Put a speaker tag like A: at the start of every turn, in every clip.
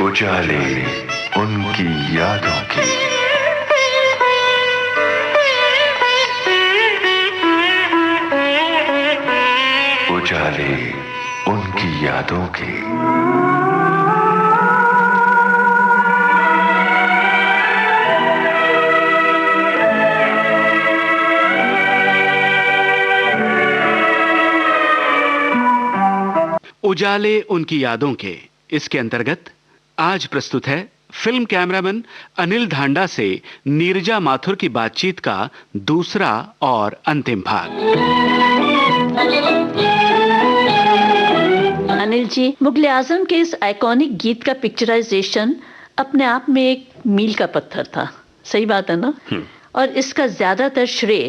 A: उजाले उनकी यादों की। उजाले उनकी यादों की।
B: उजाले उनकी यादों के इसके अंतर्गत आज प्रस्तुत है फिल्म कैमरामैन अनिल धांडा से नीरजा माथुर की बातचीत का दूसरा और अंतिम भाग।
C: अनिल जी, मुगले आजम के इस आइकॉनिक गीत का पिक्चराइजेशन अपने आप में एक मील का पत्थर था, सही बात है ना? और इसका ज्यादातर श्रेय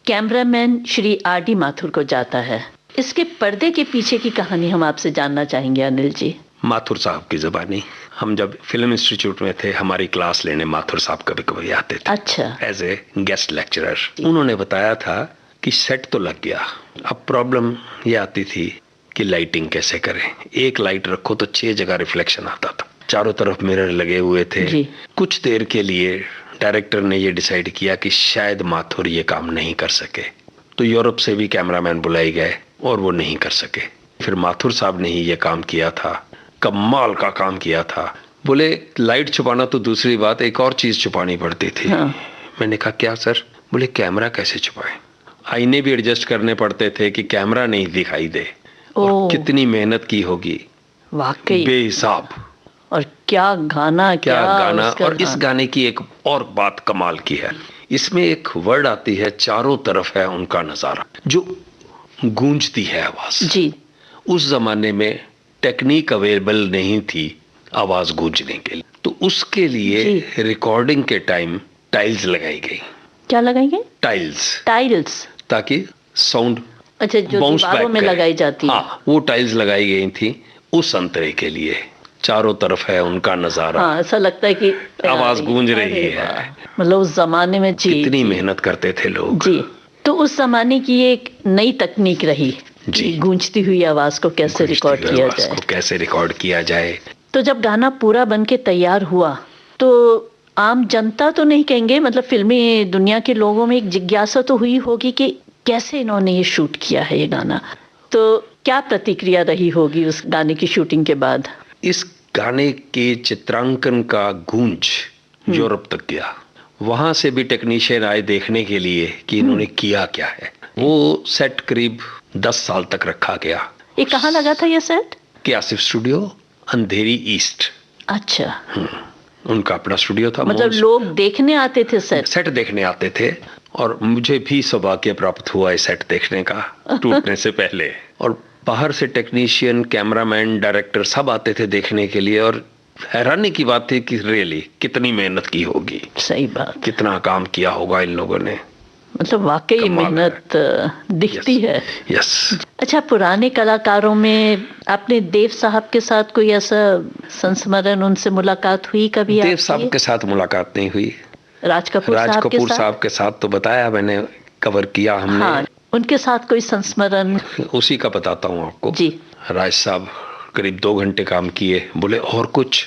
C: कैमरामैन श्री आर.डी. माथुर को जाता है। इसके पर्दे के पीछे की कहानी हम आपसे जानना चाहेंगे अनिल जी।
D: माथुर साहब की जुबानी, हम जब फिल्म इंस्टीट्यूट में थे, हमारी क्लास लेने माथुर साहब कभी कभी आते थे।
C: अच्छा।
D: As a guest lecturer. उन्होंने बताया था कि सेट तो लग गया, अब प्रॉब्लम ये आती थी कि लाइटिंग कैसे करें। एक लाइट रखो तो 6 जगह रिफ्लेक्शन आता था, चारों तरफ मिरर लगे हुए थे जी। कुछ देर के लिए डायरेक्टर ने ये डिसाइड किया कि शायद माथुर ये काम नहीं कर सके, तो यूरोप से भी कैमरामैन बुलाए गए और वो नहीं कर सके। फिर माथुर साहब ने ही ये काम किया था, कमाल का काम किया था। बोले लाइट छुपाना तो दूसरी बात, एक और चीज छुपानी पड़ती थी। हाँ। मैंने कहा क्या सर? बोले कैमरा कैसे छुपाए, आईने भी एडजस्ट करने पड़ते थे कि कैमरा नहीं दिखाई दे। और कितनी मेहनत की होगी,
C: वाकई
D: बेहिसाब।
C: और क्या गाना, क्या
D: गाना। और इस गाने की एक और बात कमाल की है, इसमें एक वर्ड आती है, चारों तरफ है उनका नजारा, जो गूंजती है आवाज जी। उस जमाने में टेक्निक अवेलेबल नहीं थी आवाज गूंजने के लिए, तो उसके लिए रिकॉर्डिंग के टाइम टाइल्स लगाई गई। क्या लगाई गई? टाइल्स, ताकि साउंड अच्छा जो दीवारों में लगाई जाती है। हाँ, वो टाइल्स लगाई गई थी उस अंतरे के लिए, चारों तरफ है उनका नजारा। हाँ, ऐसा लगता है कि आवाज गूंज रही है।
C: मतलब उस जमाने में
D: कितनी मेहनत करते थे लोग
C: जी। तो उस जमाने की एक नई तकनीक रही जी, गूंजती हुई आवाज को कैसे रिकॉर्ड किया जाए। तो जब गाना पूरा बन के तैयार हुआ तो आम जनता तो नहीं कहेंगे, मतलब फिल्मी दुनिया के लोगों में एक जिज्ञासा तो हुई होगी कि कैसे इन्होंने ये शूट किया है ये गाना। तो क्या प्रतिक्रिया रही होगी उस गाने की शूटिंग के बाद?
D: इस गाने के चित्रांकन का गूंज यूरोप तक गया, वहां से भी टेक्नीशियन आए देखने के लिए कि इन्होंने किया क्या है। वो सेट करीब 10 साल तक रखा गया।
C: ये कहाँ लगा था ये सेट?
D: के आसिफ स्टूडियो, अंधेरी ईस्ट।
C: अच्छा।
D: उनका अपना स्टूडियो था।
C: मतलब लोग देखने आते थे,
D: सेट देखने आते थे। और मुझे भी सौभाग्य प्राप्त हुआ इस सेट देखने का टूटने से पहले। और बाहर से टेक्नीशियन, कैमरामैन, डायरेक्टर सब आते थे देखने के लिए। और हैरानी की बात थी कि रियली कितनी मेहनत की होगी।
C: सही बात,
D: कितना काम किया होगा इन लोगों ने,
C: मतलब वाकई मेहनत दिखती है।
D: यस।
C: अच्छा, पुराने कलाकारों में आपने देव साहब के साथ कोई ऐसा संस्मरण, उनसे मुलाकात हुई कभी?
D: देव साहब के साथ मुलाकात नहीं हुई।
C: राज कपूर
D: साहब के साथ तो बताया मैंने, कवर किया हमने। हाँ,
C: उनके साथ कोई संस्मरण?
D: उसी का बताता हूँ आपको
C: जी।
D: राज साहब करीब 2 घंटे काम किए। बोले और कुछ?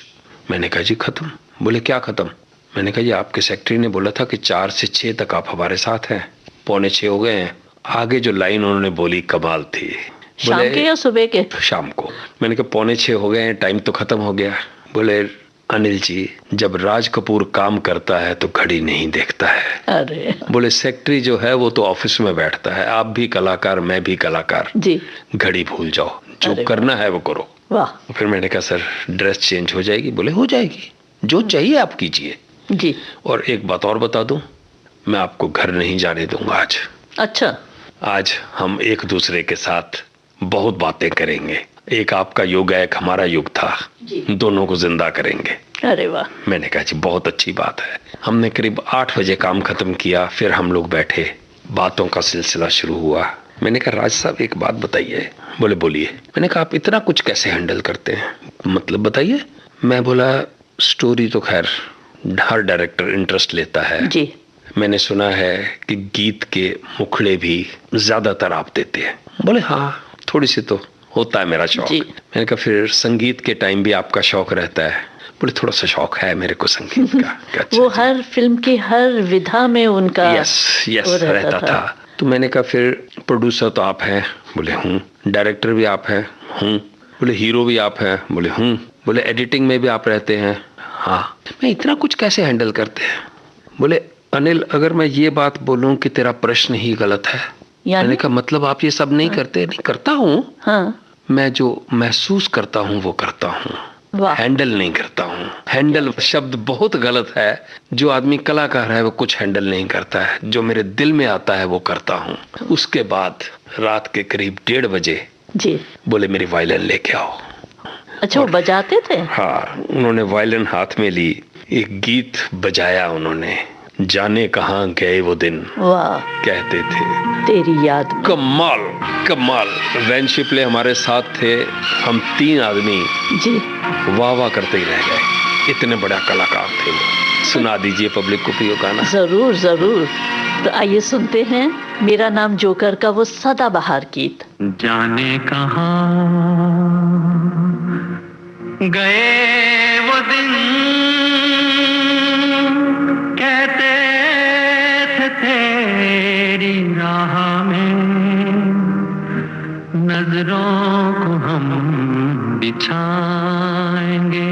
D: मैंने कहा जी खत्म। बोले क्या खत्म? मैंने कहा जी आपके सेक्रेटरी ने बोला था कि 4 से 6 तक आप हमारे साथ हैं, 5:45 हो गए हैं। आगे जो लाइन उन्होंने बोली कमाल थी।
C: शाम के या सुबह के? शाम
D: को। मैंने कहा 5:45 हो गए हैं, टाइम तो खत्म हो गया। बोले अनिल जी, जब राज कपूर काम करता है तो घड़ी नहीं देखता है।
C: अरे।
D: बोले सेक्रेटरी जो है वो तो ऑफिस में बैठता है, आप भी कलाकार, मैं भी कलाकार
C: जी,
D: घड़ी भूल जाओ, जो करना है वो करो।
C: वाह।
D: फिर मैंने कहा सर ड्रेस चेंज हो जाएगी? बोले हो जाएगी, जो चाहिए आप कीजिए
C: जी।
D: और एक बात और बता दूं, मैं आपको घर नहीं जाने दूंगा आज।
C: अच्छा।
D: आज हम एक दूसरे के साथ बहुत बातें करेंगे। एक आपका युग है, एक हमारा युग था, दोनों को जिंदा करेंगे।
C: अरे वाह।
D: मैंने कहा जी बहुत अच्छी बात है। हमने करीब 8 बजे काम खत्म किया, फिर हम लोग बैठे, बातों का सिलसिला शुरू हुआ। मैंने कहा राज साहब एक बात बताइए। बोले बोलिए। मैंने कहा आप इतना कुछ कैसे हैंडल करते हैं, मतलब बताइए। मैं बोला स्टोरी तो खैर हर डायरेक्टर इंटरेस्ट लेता है
C: जी।
D: मैंने सुना है कि गीत के मुखड़े भी ज्यादातर आप देते हैं। बोले हाँ थोड़ी सी तो होता है मेरा शौक। मैंने कहा फिर संगीत के टाइम भी आपका शौक रहता है? बोले थोड़ा सा शौक है मेरे को संगीत का। अच्छा,
C: वो हर फिल्म की हर विधा में उनका
D: यस रहता था। तो मैंने कहा फिर प्रोड्यूसर तो आप हैं? बोले हूँ। डायरेक्टर भी आप हैं? हूँ। बोले हीरो भी आप हैं? बोले हूँ। बोले एडिटिंग में भी आप रहते हैं? हाँ। मैं इतना कुछ कैसे हैंडल करते हैं? बोले अनिल, अगर मैं ये बात बोलूं कि तेरा प्रश्न ही गलत है, मैंने कहा मतलब आप ये सब नहीं करते? नहीं करता हूँ। हाँ। मैं जो महसूस करता हूँ वो करता हूँ, हैंडल नहीं करता हूँ। हैंडल शब्द बहुत गलत है। जो आदमी कलाकार है वो कुछ हैंडल नहीं करता है, जो मेरे दिल में आता है वो करता हूँ। उसके बाद रात के करीब 1:30 बजे जी बोले मेरी वायलिन लेके आओ।
C: अच्छा, वो बजाते थे?
D: हाँ, उन्होंने वायलिन हाथ में ली, एक गीत बजाया उन्होंने, जाने कहाँ गए वो दिन।
C: वाह,
D: कहते थे
C: तेरी याद में।
D: कमाल कमाल। वैन शिपले हमारे साथ थे, हम 3 आदमी जी वाह वाह करते ही रह गए। इतने बड़ा कलाकार थे वो। सुना दीजिए पब्लिक को प्रिय गाना।
C: जरूर जरूर। तो आइए सुनते हैं मेरा नाम जोकर का वो सदाबहार गीत।
E: जाने कहाँ गए वो दिन, कहते थे तेरी राह में नजरों को हम बिछाएंगे।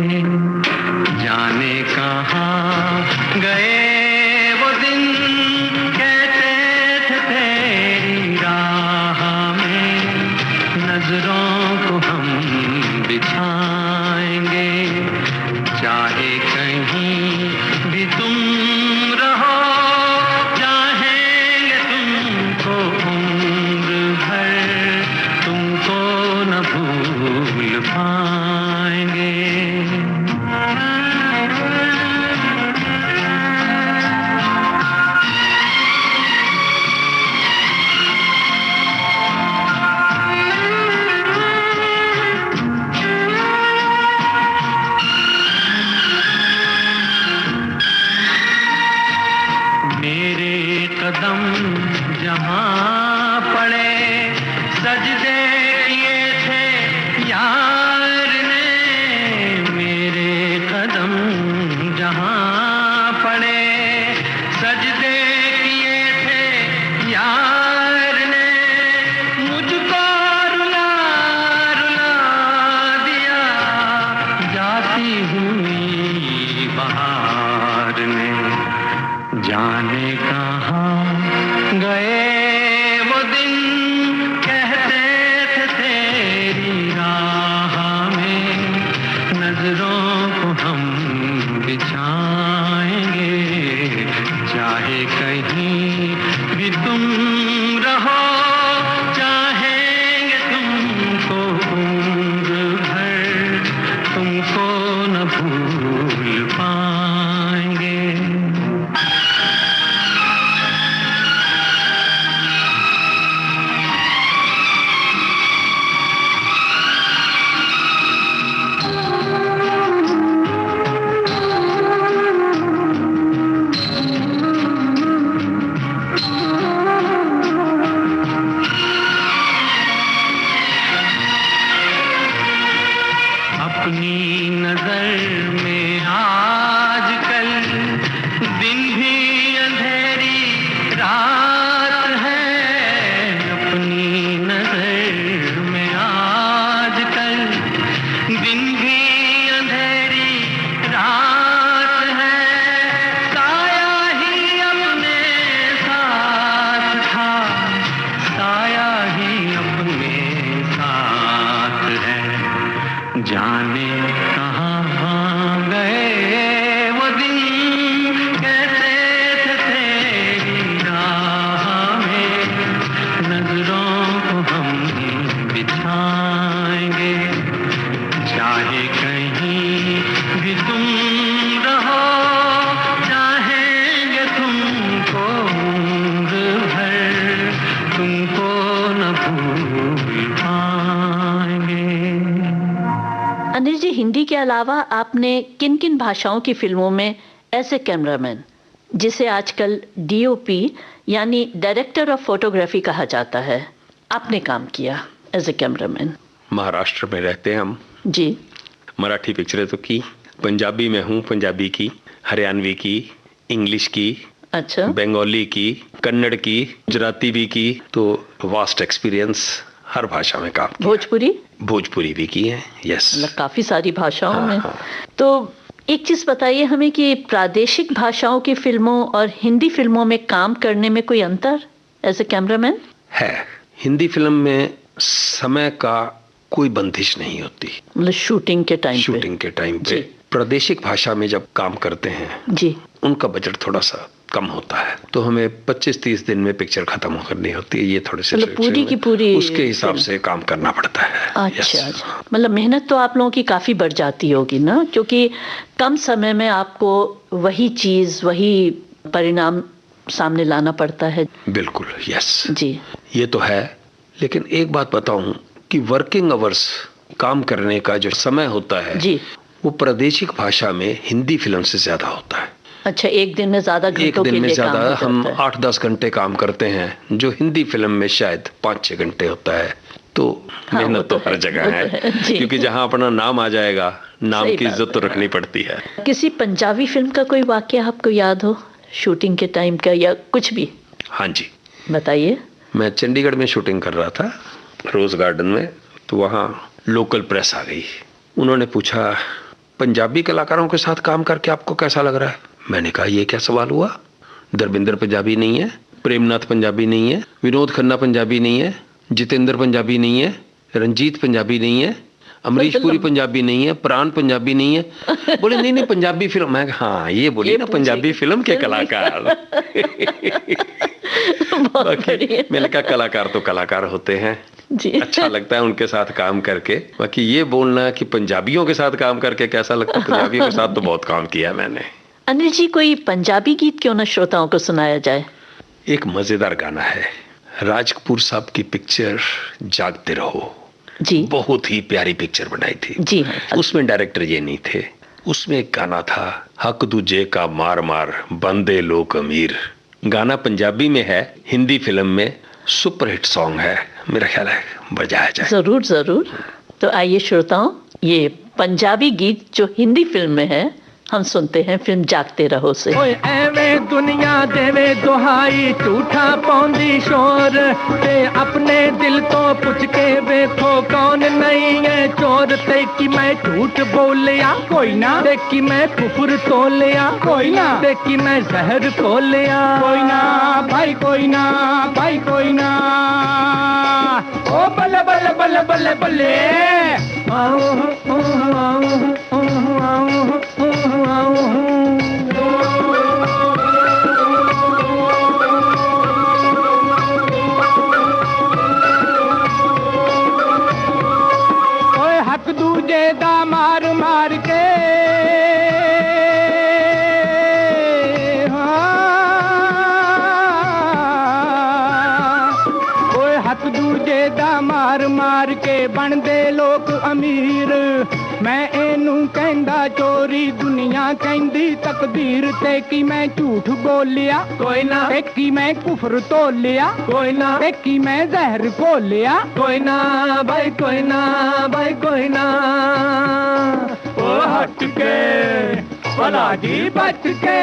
E: जाने कहाँ गए वो दिन, कहते थे तेरी राह में नजरों को हम बिछाएंगे। चाहे कहीं भी तुम रहो, चाहेंगे तुमको उम्र भर, तुमको न भूल पाएंगे। कदम जहाँ पड़े सजदे किए थे यार ने। मेरे कदम जहाँ पड़े सजदे किए थे यार ने। मुझको रुला रुला दिया जाती हुई बहार ने। जाने कहाँ गए वो दिन, कहते थे तेरी राह में नजरों को हम बिछाएंगे। चाहे कहीं भी तुम रहो, चाहेंगे तुमको उम्र भर, तुमको न भूल पाएंगे। अपनी नजर में आजकल दिन भी अंधेरी रात है। अपनी नजर में आजकल दिन भी अंधेरी रात है। साया ही अपने साथ था, साया ही अपने साथ है। जाने कहाँ गए वो दिन, कहते थे तेरी राह में नजरों को हम बिछाएंगे। चाहे कहीं भी तुम रहो, चाहेंगे तुमको उम्र भर, तुमको न भूल पाएंगे।
C: अनिल जी, हिंदी के अलावा आपने किन किन भाषाओं की फिल्मों में ऐसे कैमरामैन, जिसे आजकल DOP यानी डायरेक्टर ऑफ फोटोग्राफी कहा जाता है, आपने काम किया एज ए कैमरामैन?
D: महाराष्ट्र में रहते हैं हम
C: जी।
D: मराठी पिक्चरें तो की, पंजाबी में हूँ, पंजाबी की, हरियाणवी की, इंग्लिश की,
C: अच्छा,
D: बंगाली की, कन्नड़ की, गुजराती भी की, तो वास्ट एक्सपीरियंस, हर भाषा में काम किया। भोजपुरी भी की है, यस।
C: मतलब काफी सारी भाषाओं
D: हाँ,
C: में।
D: हाँ।
C: तो एक चीज बताइए हमें कि प्रादेशिक भाषाओं की फिल्मों और हिंदी फिल्मों में काम करने में कोई अंतर एज ए कैमरामैन
D: है? हिंदी फिल्म में समय का कोई बंदिश नहीं होती,
C: मतलब शूटिंग के टाइम
D: पे। प्रादेशिक भाषा में जब काम करते हैं
C: जी,
D: उनका बजट थोड़ा सा कम होता है, तो हमें 25-30 दिन में पिक्चर खत्म करनी होती है। ये थोड़े से
C: मतलब पूरी की पूरी
D: उसके हिसाब से काम करना पड़ता है।
C: अच्छा, अच्छा। मतलब मेहनत तो आप लोगों की काफी बढ़ जाती होगी ना, क्योंकि कम समय में आपको वही चीज, वही परिणाम सामने लाना पड़ता है।
D: बिल्कुल, यस
C: जी।
D: ये तो है, लेकिन एक बात बताऊं कि वर्किंग आवर्स, काम करने का जो समय होता है जी, वो प्रादेशिक भाषा में हिंदी फिल्म से ज्यादा होता है।
C: अच्छा, एक दिन में ज्यादा घंटों के लिए काम होता है।
D: हम 8-10 घंटे काम करते हैं, जो हिंदी फिल्म में शायद 5-6 घंटे होता है। तो
C: हाँ,
D: मेहनत तो हर जगह है, क्योंकि जहां अपना नाम आ जाएगा, नाम की इज्जत तो रखनी पड़ती है।
C: किसी पंजाबी फिल्म का कोई वाकया आपको याद हो शूटिंग के टाइम का, या कुछ भी?
D: हाँ जी,
C: बताइए।
D: मैं चंडीगढ़ में शूटिंग कर रहा था, रोज गार्डन में, तो वहाँ लोकल प्रेस आ गई। उन्होंने पूछा, पंजाबी कलाकारों के साथ काम करके आपको कैसा लग रहा है? मैंने कहा, ये क्या सवाल हुआ? धर्मेंद्र पंजाबी नहीं है, प्रेमनाथ पंजाबी नहीं है, विनोद खन्ना पंजाबी नहीं है, जितेंद्र पंजाबी नहीं है, रंजीत पंजाबी नहीं है, अमरीश पुरी पंजाबी नहीं है, प्राण पंजाबी नहीं है। बोले नहीं पंजाबी फिल्म। मैं हाँ, ये बोली ना पंजाबी फिल्म के कलाकार। मैंने कहा, कलाकार तो कलाकार होते हैं जी। अच्छा लगता है उनके साथ काम करके। बाकी ये बोलना कि पंजाबियों के साथ काम करके कैसा लगता है, पंजाबियों के साथ तो बहुत काम किया मैंने।
C: अनिल जी, कोई पंजाबी गीत क्यों ना श्रोताओं को सुनाया जाए?
D: एक मजेदार गाना है, राज कपूर साहब की पिक्चर जागते रहो जी, बहुत ही प्यारी पिक्चर बनाई थी जी। उसमें डायरेक्टर ये नहीं थे, उसमें एक गाना था, हक दूजे का मार मार बंदे लोग अमीर। गाना पंजाबी में है, हिंदी फिल्म में सुपरहिट सॉन्ग है, मेरा ख्याल है बजाया जाए।
C: जरूर जरूर। तो आइए श्रोताओं, ये पंजाबी गीत जो हिंदी फिल्म में है, हम सुनते हैं फिल्म जागते रहो से।
E: ओए एवे दुनिया देवे दुहाई, झूठा पौंदी शोर, ते अपने दिल तो पुछ के देखो कौन नहीं है चोर। ते कि मैं झूठ बोलिया कोई ना, ते कि मैं कुफर तोलिया कोई ना, ते कि मैं जहर खोलिया कोई ना, भाई कोई ना, भाई कोई ना। ओ बल्ले बल्ले बल्ले बल्ले बल्ले, हक दूजे दा मार मार के, ओए हक दूजे दा मार मार के बनदे लोग अमीर। मैं एनू कहंदा चोरी, दुनिया कहंदी तकदीर। ते कि मैं झूठ बोलिया कोई ना, ते कि मैं कुफर तोलिया कोई ना, ते कि मैं जहर घोलिया कोई ना, भाई कोई ना, भाई कोई ना। ओ हट के भला जी बच के,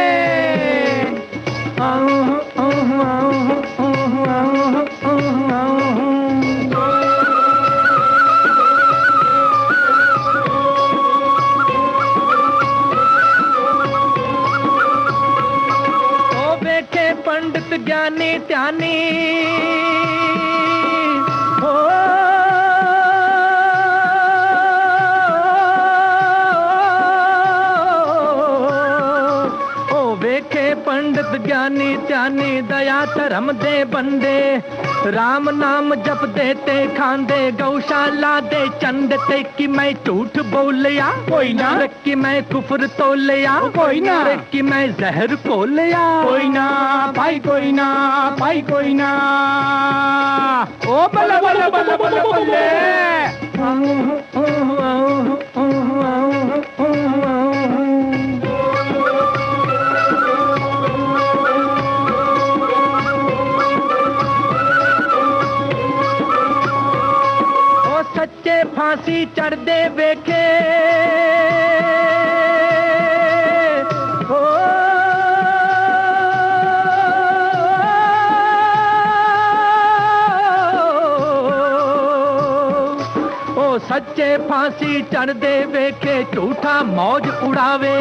E: पंडित ज्ञानी ध्यानी हो, वेखे पंडित ज्ञानी ध्यानी, दया धर्म दे बंदे, राम नाम जप देते खांदे, गौशाला दे चंद। ते कि मैं झूठ बोलिया कोई ना, कि मैं कुफर तोलिया कोई ना, कि मैं जहर खोलिया कोई ना, भाई कोई ना, भाई कोई ना। ओ बल्ले बल्ले बल्ले बल्ले बल्ले, चढ़दे वेखे सच्चे फांसी चढ़दे वेखे झूठा मौज उड़ावे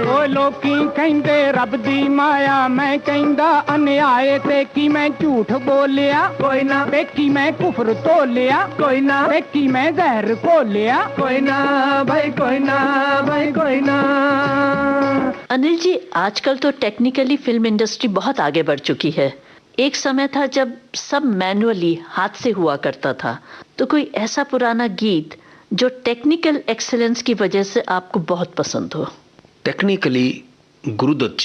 E: ओ लोकी कहंदे रब दी माया मैं कहंदा अन्याय ते की मैं झूठ बोलिया कोई ना बेकी मैं कुफर तोलिया कोई ना बेकी मैं जहर घोलिया कोई ना भाई कोई ना भाई कोई ना।
C: अनिल जी, आजकल तो टेक्निकली फिल्म इंडस्ट्री बहुत आगे बढ़ चुकी है। एक समय था जब सब मैनुअली हाथ से हुआ करता था, तो कोई ऐसा पुराना गीत जो टेक्निकल एक्सेलेंस की वजह से आपको बहुत पसंद हो?
D: टेक्निकली गुरुदत्त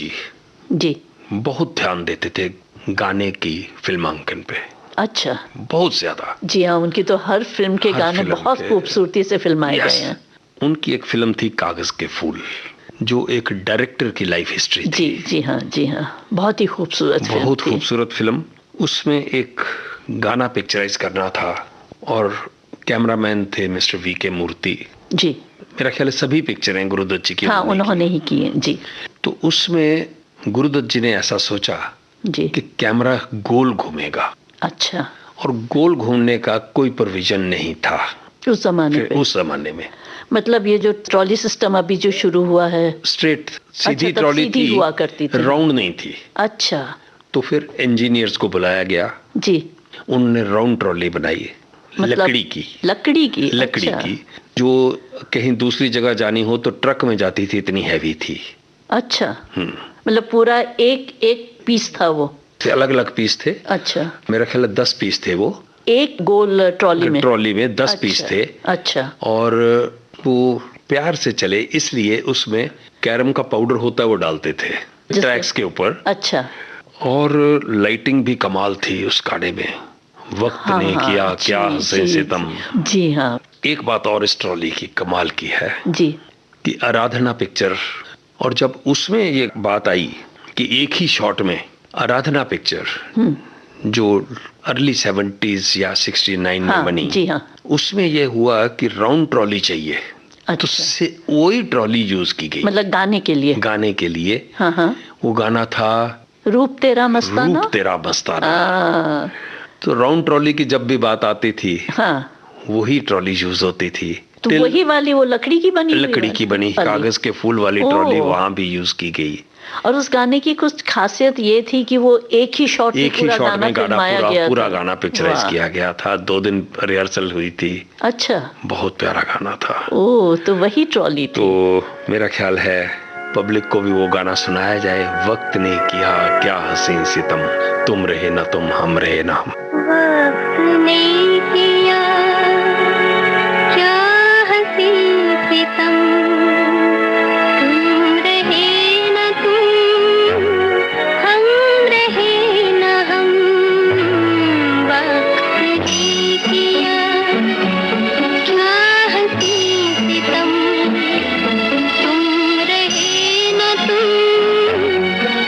C: जी
D: बहुत ध्यान देते थे गाने की फिल्मांकन पे।
C: अच्छा,
D: बहुत ज्यादा।
C: जी हाँ, उनकी तो हर फिल्म के गाने बहुत खूबसूरती से फिल्माए गए हैं।
D: उनकी एक फिल्म थी कागज के फूल, जो एक डायरेक्टर की लाइफ हिस्ट्री थी।
C: जी हाँ, जी हाँ, बहुत ही खूबसूरत,
D: बहुत खूबसूरत फिल्म। उसमें एक गाना पिक्चराइज करना था और कैमरामैन थे मिस्टर वी.के. मूर्ति
C: जी।
D: मेरा ख्याल है सभी पिक्चरें गुरुदत्त जी की
C: हाँ, उन्होंने ही की हैं जी।
D: तो उसमें गुरुदत्त जी ने ऐसा सोचा
C: जी
D: कि कैमरा गोल घूमेगा।
C: अच्छा।
D: और गोल घूमने का कोई प्रोविजन नहीं था
C: उस जमाने में। मतलब ये जो ट्रॉली सिस्टम अभी जो शुरू हुआ है,
D: स्ट्रेट सीधी ट्रॉली थी,
C: हुआ करती थी,
D: राउंड नहीं थी।
C: अच्छा।
D: तो फिर इंजीनियर्स को बुलाया गया
C: जी।
D: उन्होंने राउंड ट्रॉली बनाई,
C: मतलब
D: लकड़ी की
C: अच्छा।
D: की, जो कहीं दूसरी जगह जानी हो तो ट्रक में जाती थी, इतनी हैवी थी।
C: अच्छा। मतलब पूरा एक एक पीस था वो?
D: अलग अलग पीस थे।
C: अच्छा।
D: मेरा ख्याल है 10 पीस थे वो
C: एक गोल ट्रॉली में 10
D: पीस थे।
C: अच्छा।
D: और वो प्यार से चले इसलिए उसमें कैरम का पाउडर होता है वो डालते थे ट्रैक्स के ऊपर।
C: अच्छा।
D: और लाइटिंग भी कमाल थी उस गाने में। वक्त ने किया क्या हसीन सितम।
C: जी हाँ।
D: एक बात और इस ट्रॉली की कमाल की है
C: जी
D: कि आराधना पिक्चर, और जब उसमें ये बात आई कि एक ही शॉट में आराधना पिक्चर जो अर्ली 70s या 69 में बनी,
C: जी हाँ,
D: उसमें ये हुआ कि राउंड ट्रॉली चाहिए।
C: अच्छा।
D: तो से वही ट्रॉली यूज की गई,
C: मतलब गाने के लिए।
D: हाँ। वो गाना था
C: रूप तेरा मस्ताना।
D: तो राउंड ट्रॉली की जब भी बात आती थी,
C: हाँ,
D: वही ट्रॉली यूज होती थी।
C: तो वही वाली वो लकड़ी की बनी
D: कागज के फूल वाली ट्रॉली वहां भी यूज की गई।
C: और उस गाने की कुछ खासियत ये थी कि वो एक ही शॉट में
D: पूरा गाना पिक्चराइज किया गया था। 2 दिन रिहर्सल हुई थी।
C: अच्छा।
D: बहुत प्यारा गाना था।
C: ओह, तो वही ट्रॉली थी।
D: तो मेरा ख्याल है पब्लिक को भी वो गाना सुनाया जाए। वक्त ने किया क्या हसीन सितम, तुम रहे ना तुम, हम रहे ना हम।
F: वक्त ने किया क्या हसीन सितम, तुम रहे ना तुम, हम रहे ना हम। वक्त ने किया क्या हसीन सितम, तुम रहे ना तुम,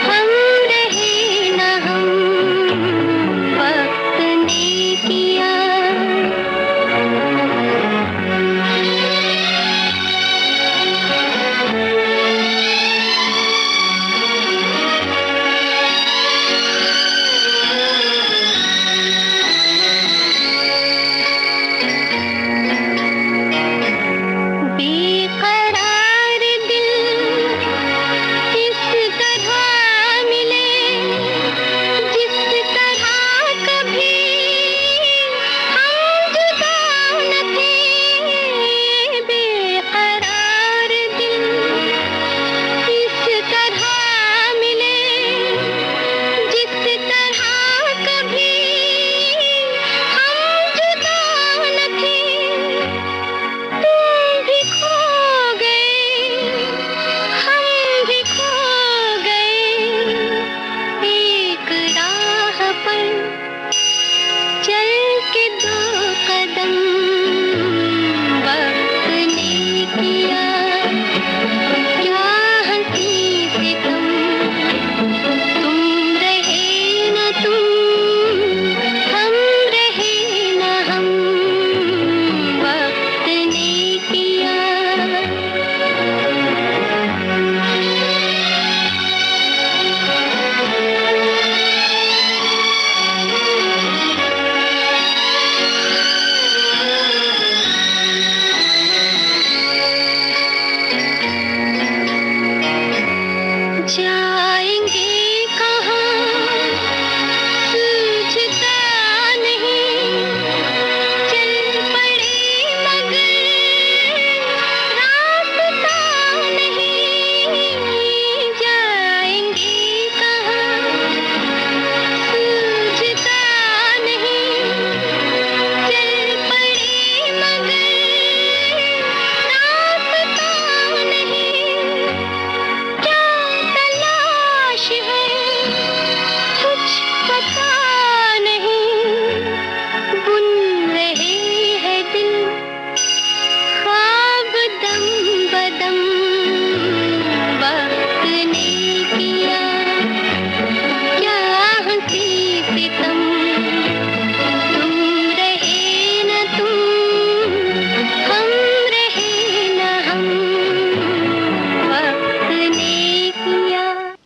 F: हम रहे ना हम। वक्त ने किया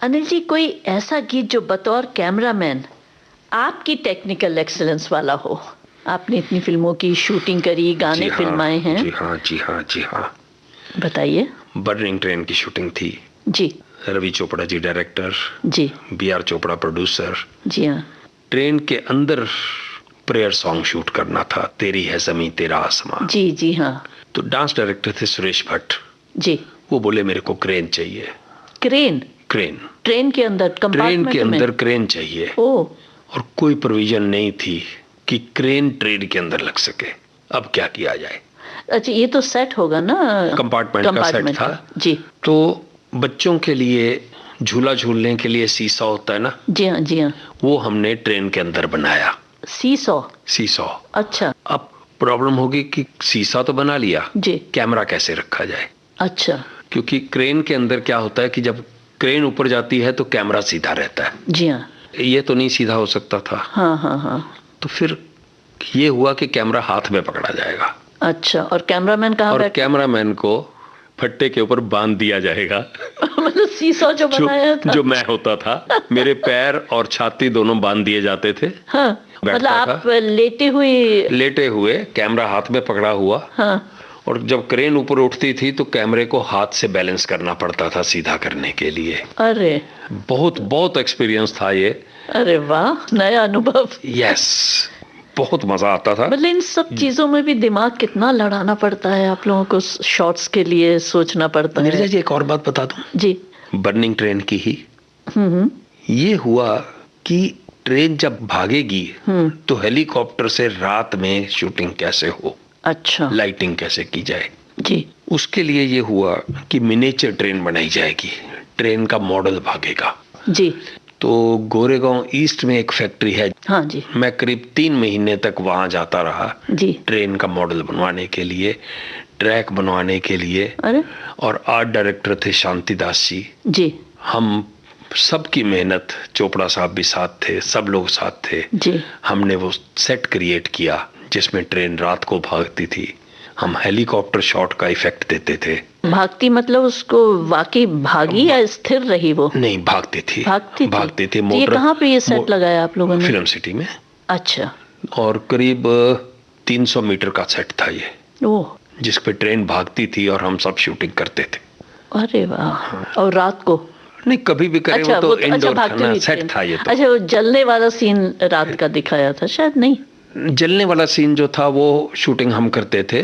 C: अनिल जी, कोई ऐसा गीत जो बतौर कैमरामैन आपकी टेक्निकल एक्सेलेंस वाला हो? आपने इतनी फिल्मों की शूटिंग करी, गाने फिल्माए हैं।
D: जी हाँ, जी हाँ, जी हाँ।
C: बताइए।
D: बर्निंग ट्रेन की शूटिंग थी
C: जी।
D: रवि चोपड़ा जी डायरेक्टर,
C: जी।
D: BR Chopra producer.
C: जी हाँ।
D: ट्रेन के अंदर प्रेयर सॉन्ग शूट करना था, तेरी है जमीन तेरा आसमां।
C: जी जी हाँ।
D: तो डांस डायरेक्टर थे सुरेश भट्ट
C: जी।
D: वो बोले मेरे को क्रेन चाहिए।
C: क्रेन?
D: क्रेन
C: ट्रेन के अंदर,
D: ट्रेन के अंदर क्रेन चाहिए।
C: ओह।
D: और कोई प्रोविजन नहीं थी कि क्रेन ट्रेन के अंदर लग सके। अब क्या किया जाए?
C: अच्छा, ये तो सेट होगा ना,
D: कंपार्टमेंट का सेट था।
C: जी।
D: तो बच्चों के लिए झूला झूलने के लिए सीसॉ होता है ना।
C: जी हाँ, जी हाँ।
D: वो हमने ट्रेन के अंदर बनाया। सीसॉ।
C: अच्छा।
D: अब प्रॉब्लम होगी कि सीसा तो बना लिया
C: जी,
D: कैमरा कैसे रखा जाए?
C: अच्छा।
D: क्योंकि क्रेन के अंदर क्या होता है कि जब क्रेन ऊपर जाती है तो कैमरा सीधा रहता है।
C: जी हाँ।
D: ये तो नहीं सीधा हो सकता था।
C: हाँ हाँ हाँ।
D: तो फिर ये हुआ कि कैमरा हाथ में पकड़ा जाएगा।
C: अच्छा, और कैमरामैन कहाँ
D: और
C: बैठा?
D: कैमरामैन को फट्टे के ऊपर बांध दिया जाएगा।
C: मतलब सीसॉ जो बनाया था,
D: जो मैं होता था, मेरे पैर और छाती दोनों बांध दिए जाते थे।
C: हाँ, मतलब आप लेटे हुए
D: कैमरा हाथ में पकड़ा हुआ।
C: हाँ।
D: और जब क्रेन ऊपर उठती थी तो कैमरे को हाथ से बैलेंस करना पड़ता था सीधा करने के लिए।
C: अरे
D: बहुत बहुत एक्सपीरियंस था ये।
C: अरे वाह, नया अनुभव।
D: यस, बहुत मजा आता था।
C: मतलब इन सब चीजों में भी दिमाग कितना लड़ाना पड़ता है आप लोगों को, शॉट्स के लिए सोचना पड़ता है।
D: नीरजा जी, एक और बात बता दूं
C: जी।
D: बर्निंग ट्रेन की ही ये हुआ कि ट्रेन जब भागेगी तो हेलीकॉप्टर से रात में शूटिंग कैसे हो,
C: अच्छा,
D: लाइटिंग कैसे की जाए
C: जी।
D: उसके लिए ये हुआ कि मिनिएचर ट्रेन बनाई जाएगी, ट्रेन का मॉडल भागेगा।
C: जी।
D: तो गोरेगांव ईस्ट में एक फैक्ट्री है।
C: हाँ जी।
D: मैं करीब 3 महीने तक वहां जाता रहा
C: जी,
D: ट्रेन का मॉडल बनवाने के लिए, ट्रैक बनवाने के लिए।
C: अरे,
D: और आर्ट डायरेक्टर थे शांतिदास जी।
C: जी।
D: हम सबकी मेहनत, चोपड़ा साहब भी साथ थे, सब लोग साथ थे
C: जी।
D: हमने वो सेट क्रिएट किया जिसमें ट्रेन रात को भागती थी। हम हेलीकॉप्टर शॉट का इफेक्ट देते थे।
C: भागती मतलब उसको वाकई भागी या स्थिर रही वो?
D: नहीं, भागती थी।
C: भागती थी।
D: मोटर।
C: ये कहाँ पे ये सेट लगाया आप लोगों ने?
D: फिल्म सिटी में।
C: अच्छा।
D: और करीब 300 मीटर का सेट था ये,
C: ओह,
D: जिस पे ट्रेन भागती थी और हम सब शूटिंग करते थे।
C: अरे वाह। और रात को?
D: नहीं, कभी भी करे।
C: अच्छा,
D: वो तो इंडोर
C: अच्छा,
D: सेट था ये तो।
C: अच्छा, वो जलने वाला सीन रात का दिखाया था शायद? नहीं,
D: जलने वाला सीन जो था वो शूटिंग हम करते थे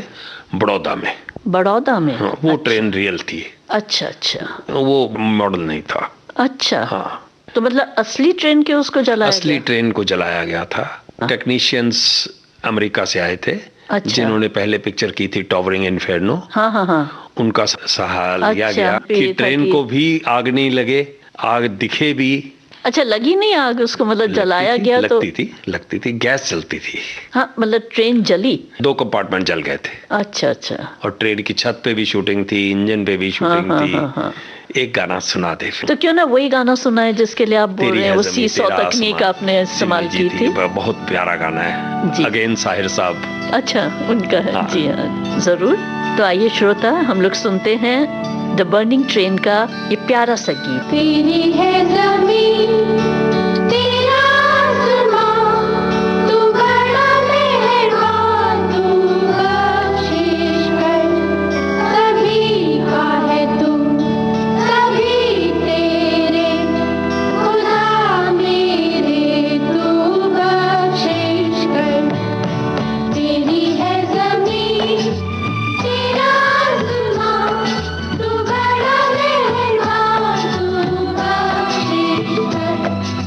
D: बड़ौदा में।
C: बड़ौदा में?
D: हाँ, वो ट्रेन रियल थी।
C: अच्छा अच्छा,
D: वो मॉडल नहीं था।
C: अच्छा।
D: हाँ,
C: तो मतलब असली ट्रेन के उसको जलाया
D: असली
C: गया?
D: ट्रेन को जलाया गया था। टेक्नीशियंस अमेरिका से आए थे।
C: अच्छा।
D: जिन्होंने पहले पिक्चर की थी टॉवरिंग इन्फेर्नो।
C: हाँ हाँ हाँ।
D: उनका सहारा लिया
C: अच्छा,
D: गया कि ट्रेन को भी आग नहीं लगे, आग दिखे भी।
C: अच्छा, लगी नहीं आग उसको, मतलब जलाया गया तो?
D: लगती थी, गैस चलती थी।
C: हाँ, मतलब ट्रेन जली?
D: 2 कंपार्टमेंट जल गए थे।
C: अच्छा अच्छा।
D: और ट्रेन की छत पे भी शूटिंग थी, इंजन पे भी शूटिंग थी।
C: हाँ।
D: एक गाना सुना दे फिर।
C: तो क्यों ना वही गाना सुनाए जिसके लिए आप बोल रहे हैं, वो सीसॉ तकनीक आपने इस्तेमाल की थी।
D: बहुत प्यारा गाना है, अगेन साहिर साहब।
C: अच्छा, उनका है।
D: हाँ।
C: जी हाँ, जरूर। तो आइए श्रोता, हम लोग सुनते हैं द बर्निंग ट्रेन का ये प्यारा सा गीत।
F: तेरी है ज़मीन तेरा आसमां, तू बड़ा मेहरबान, तू बख्शिश कर, सभी का है तू, सभी तेरे, खुदा मेरे तू बख्शिश कर। तेरी है ज़मीन तेरा आसमां, तू बड़ा मेहरबान, तू बख्शिश कर,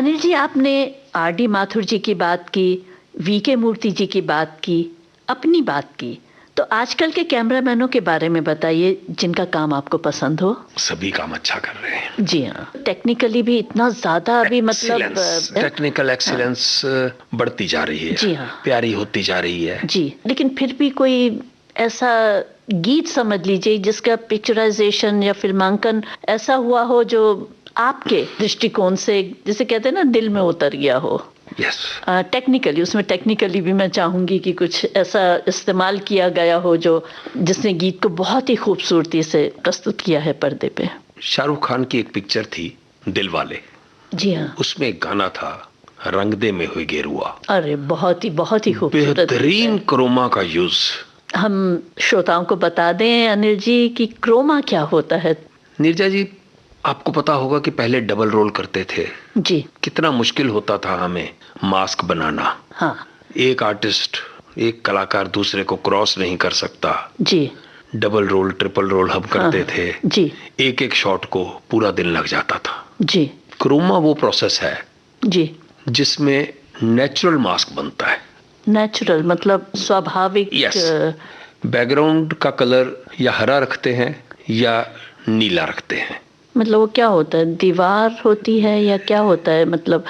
C: अनिल जी, आपने आर.डी. माथुर जी की बात की, वी.के. मूर्ति जी की बात की, अपनी बात की, तो आजकल के कैमरामैनों के बारे में बताइए जिनका काम आपको पसंद हो।
D: सभी काम अच्छा कर रहे हैं।
C: जी हाँ, टेक्निकली भी इतना ज्यादा अभी मतलब
D: टेक्निकल एक्सीलेंस बढ़ती जा रही है।
C: जी हाँ,
D: प्यारी होती जा रही है।
C: जी, लेकिन फिर भी कोई ऐसा गीत समझ लीजिए जिसका पिक्चराइजेशन या फिल्मांकन ऐसा हुआ हो जो आपके दृष्टिकोण से, जिसे कहते हैं ना, दिल में उतर गया हो।
D: यस।
C: टेक्निकली, उसमें टेक्निकली भी मैं चाहूंगी कि कुछ ऐसा इस्तेमाल किया गया हो जो जिसने गीत को बहुत ही खूबसूरती से प्रस्तुत किया है पर्दे पे।
D: शाहरुख खान की एक पिक्चर थी दिलवाले।
C: जी हाँ।
D: उसमें एक गाना था, रंग दे में हुई गेरुआ।
C: अरे बहुत ही खूबसूरत,
D: बेहतरीन क्रोमा का यूज। हम
C: श्रोताओं को बता दें अनिल जी कि क्रोमा क्या होता है।
D: नीरजा जी, आपको पता होगा कि पहले डबल रोल करते थे
C: जी।
D: कितना मुश्किल होता था हमें मास्क बनाना।
C: हाँ।
D: एक आर्टिस्ट, एक कलाकार दूसरे को क्रॉस नहीं कर सकता
C: जी।
D: डबल रोल, ट्रिपल रोल हम करते
C: हाँ,
D: थे
C: जी।
D: एक एक शॉट को पूरा दिन लग जाता था
C: जी।
D: क्रोमा वो प्रोसेस है
C: जी
D: जिसमें नेचुरल मास्क बनता है।
C: नेचुरल मतलब स्वाभाविक।
D: यस। बैकग्राउंड का कलर या हरा रखते हैं या नीला रखते हैं।
C: मतलब वो क्या होता है, दीवार होती है या क्या होता है? मतलब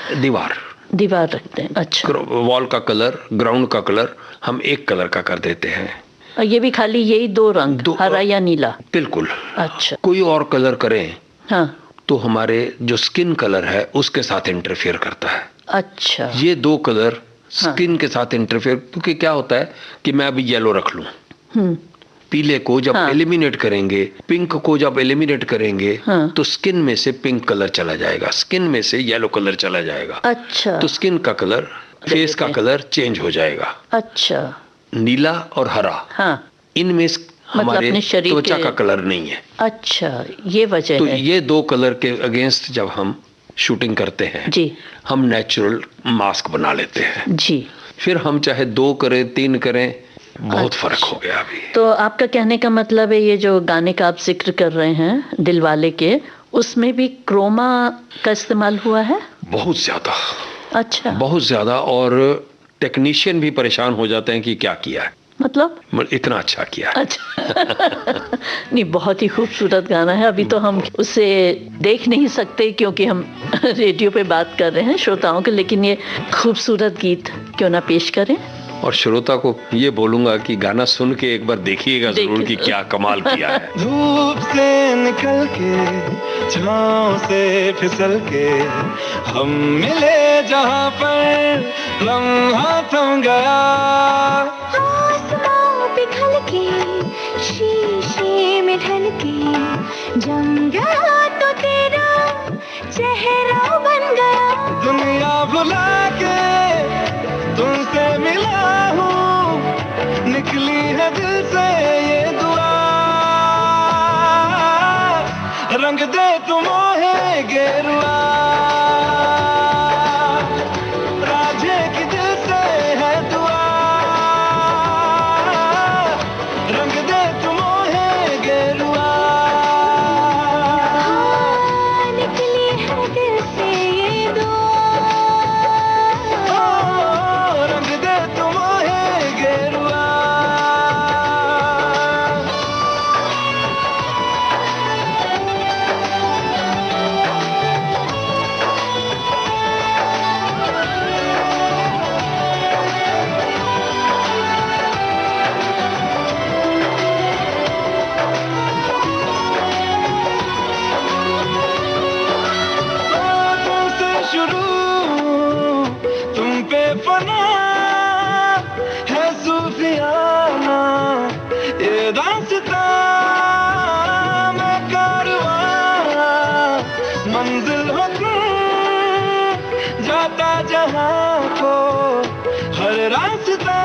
C: दीवार रखते हैं। अच्छा।
D: वॉल का कलर, ग्राउंड का कलर हम एक कलर का कर देते हैं।
C: और ये भी खाली यही दो रंग, हरा या नीला?
D: बिल्कुल।
C: अच्छा।
D: कोई और कलर करें
C: हाँ,
D: तो हमारे जो स्किन कलर है उसके साथ इंटरफेयर करता है।
C: अच्छा।
D: ये दो कलर स्किन के साथ इंटरफेयर, क्योंकि क्या होता है कि मैं अभी येलो रख लूं, पीले को जब एलिमिनेट करेंगे, पिंक को जब एलिमिनेट करेंगे, तो स्किन में से पिंक कलर चला जाएगा, स्किन में से येलो कलर चला जाएगा।
C: अच्छा।
D: तो स्किन का कलर, फेस का कलर चेंज हो जाएगा।
C: अच्छा।
D: नीला और हरा, इनमें हमारे त्वचा का कलर नहीं है।
C: अच्छा, ये वजह
D: तो
C: है।
D: ये दो कलर के अगेंस्ट जब हम शूटिंग करते हैं
C: जी,
D: हम नेचुरल मास्क बना लेते हैं।
C: जी।
D: फिर हम चाहे 2 करें 3 करें, बहुत फर्क हो गया अभी।
C: तो आपका कहने का मतलब है ये जो गाने का आप जिक्र कर रहे हैं दिलवाले के, उसमें भी क्रोमा का इस्तेमाल हुआ है?
D: बहुत ज्यादा।
C: अच्छा।
D: बहुत ज्यादा, और टेक्नीशियन भी परेशान हो जाते हैं कि क्या किया है,
C: मतलब
D: इतना अच्छा किया।
C: अच्छा। नहीं, बहुत ही खूबसूरत गाना है। अभी तो हम उसे देख नहीं सकते क्योंकि हम रेडियो पे बात कर रहे हैं श्रोताओं के, लेकिन ये खूबसूरत गीत क्यों ना पेश करें।
D: और श्रोता को ये बोलूंगा कि गाना सुन के एक बार देखिएगा जरूर कि क्या कमाल किया है।
G: धूप से निकल के, छांव से फिसल के, हम मिले जहां पर लम्हा थम गया।
F: आसमां पिघल के, शीशे में ढल के, जम गया तो तेरा चेहरा बन गया।
G: दुनिया भुला के तुमसे मिला हूँ, निकली है दिल से ये दुआ। रंग दे तुम है गेरुआ, राजे की दिल से है दुआ। रंग दे तुम है गेरुआ,
F: निकली है दिल से ये दुआ।
G: रंग दे तुम है गेरुआ। तुमसे शुरू, तुम पे फना है सूफियाना ये दास्तां। मैं कारवां, मंजिल हो तुम, जाता जहां को हर रास्ता।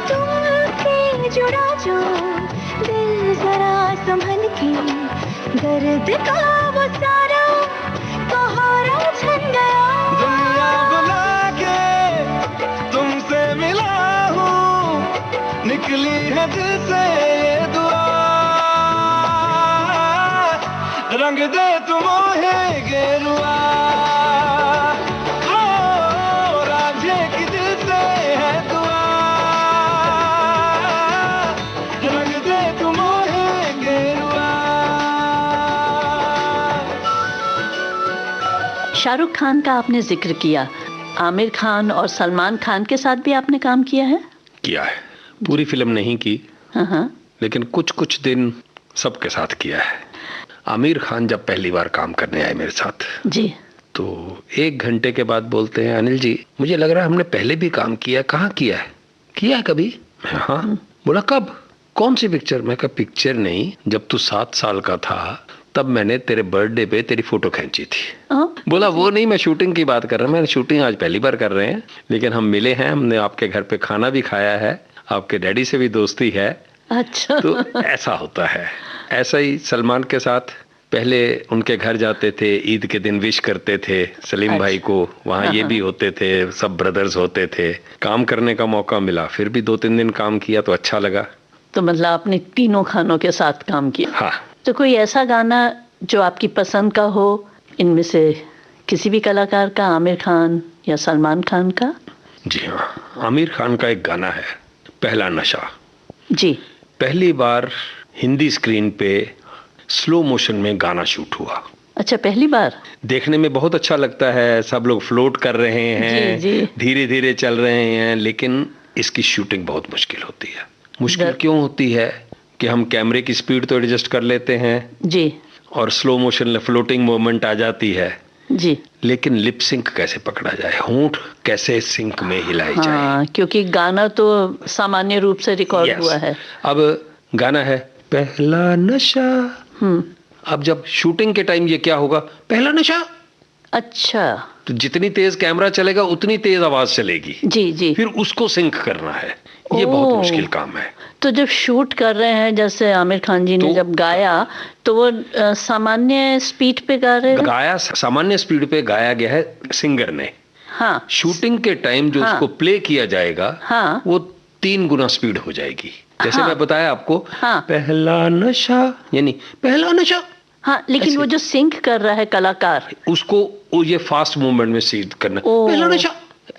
F: तुमसे जुड़ा जो दिल जरा संभल के, दर्द का वो सारा सहारा छन गया।
G: दुनिया बुला के तुमसे मिला हूँ, निकली है दिल से ये दुआ। रंग दे तू मोहे गेरुआ, ओ रांझे की दिल से है दुआ, रंग दे तू मोहे गेरुआ।
C: शाहरुख खान का आपने जिक्र किया, आमिर खान और सलमान खान के साथ भी आपने काम किया है?
D: किया है, पूरी फिल्म नहीं की, लेकिन कुछ कुछ दिन सबके साथ किया है। आमिर खान जब पहली बार काम करने आए मेरे साथ
C: जी,
D: तो 1 घंटे के बाद बोलते हैं, अनिल जी मुझे लग रहा है हमने पहले भी काम किया, कहाँ किया है? किया है कभी? हाँ। बोला कब? कौन सी पिक्चर? मैं कहा पिक्चर नहीं, जब तू 7 साल का था तब मैंने तेरे बर्थडे पे तेरी फोटो खींची थी। बोला वो नहीं, मैं शूटिंग की बात कर रहा हूँ, मैंने शूटिंग आज पहली बार कर रहे हैं, लेकिन हम मिले हैं, हमने आपके घर पे खाना भी खाया है, आपके डैडी से भी दोस्ती है।
C: अच्छा।
D: तो ऐसा होता है। ऐसा ही सलमान के साथ पहले उनके घर जाते थे, ईद के दिन विश करते थे सलीम भाई को, वहाँ ये भी होते थे, सब ब्रदर्स होते थे। काम करने का मौका मिला, फिर भी 2-3 दिन काम किया तो अच्छा लगा।
C: तो मतलब आपने तीनों खानों के साथ काम किया।
D: हाँ।
C: तो कोई ऐसा गाना जो आपकी पसंद का हो, इनमें से किसी भी कलाकार का, आमिर खान या सलमान खान का?
D: जी हाँ, आमिर खान का एक गाना है पहला नशा।
C: जी।
D: पहली बार हिंदी स्क्रीन पे स्लो मोशन में गाना शूट हुआ।
C: अच्छा, पहली बार?
D: देखने में बहुत अच्छा लगता है, सब लोग फ्लोट कर रहे हैं, धीरे धीरे चल रहे हैं, लेकिन इसकी शूटिंग बहुत मुश्किल होती है। मुश्किल क्यों होती है कि हम कैमरे की स्पीड तो एडजस्ट कर लेते हैं
C: जी, और
D: स्लो मोशन में फ्लोटिंग मूवमेंट आ जाती है
C: जी,
D: लेकिन लिप सिंक कैसे पकड़ा जाए, होंठ कैसे सिंक में हिलाई जाए,
C: क्योंकि गाना तो सामान्य रूप से रिकॉर्ड हुआ है।
D: अब गाना है पहला नशा। अब जब शूटिंग के टाइम ये क्या होगा, पहला नशा। अच्छा, तो जितनी तेज कैमरा चलेगा उतनी तेज आवाज चलेगी।
C: जी जी।
D: फिर उसको सिंक करना है, ये बहुत मुश्किल काम है।
C: तो जब शूट कर रहे हैं, जैसे आमिर खान जी ने जब गाया, तो वो सामान्य स्पीड पे गा रहे हैं?
D: गाया सामान्य स्पीड पे गाया गया है सिंगर ने।
C: हाँ।
D: शूटिंग के टाइम जो उसको प्ले किया जाएगा, वो 3 गुना स्पीड हो जाएगी। जैसे मैं बताया आपको, पहला नशा यानी पहला नशा।
C: हाँ, लेकिन वो जो सिंक कर रहा है कलाकार,
D: उसको ये फास्ट मूवमेंट में सीध करना, पहला नशा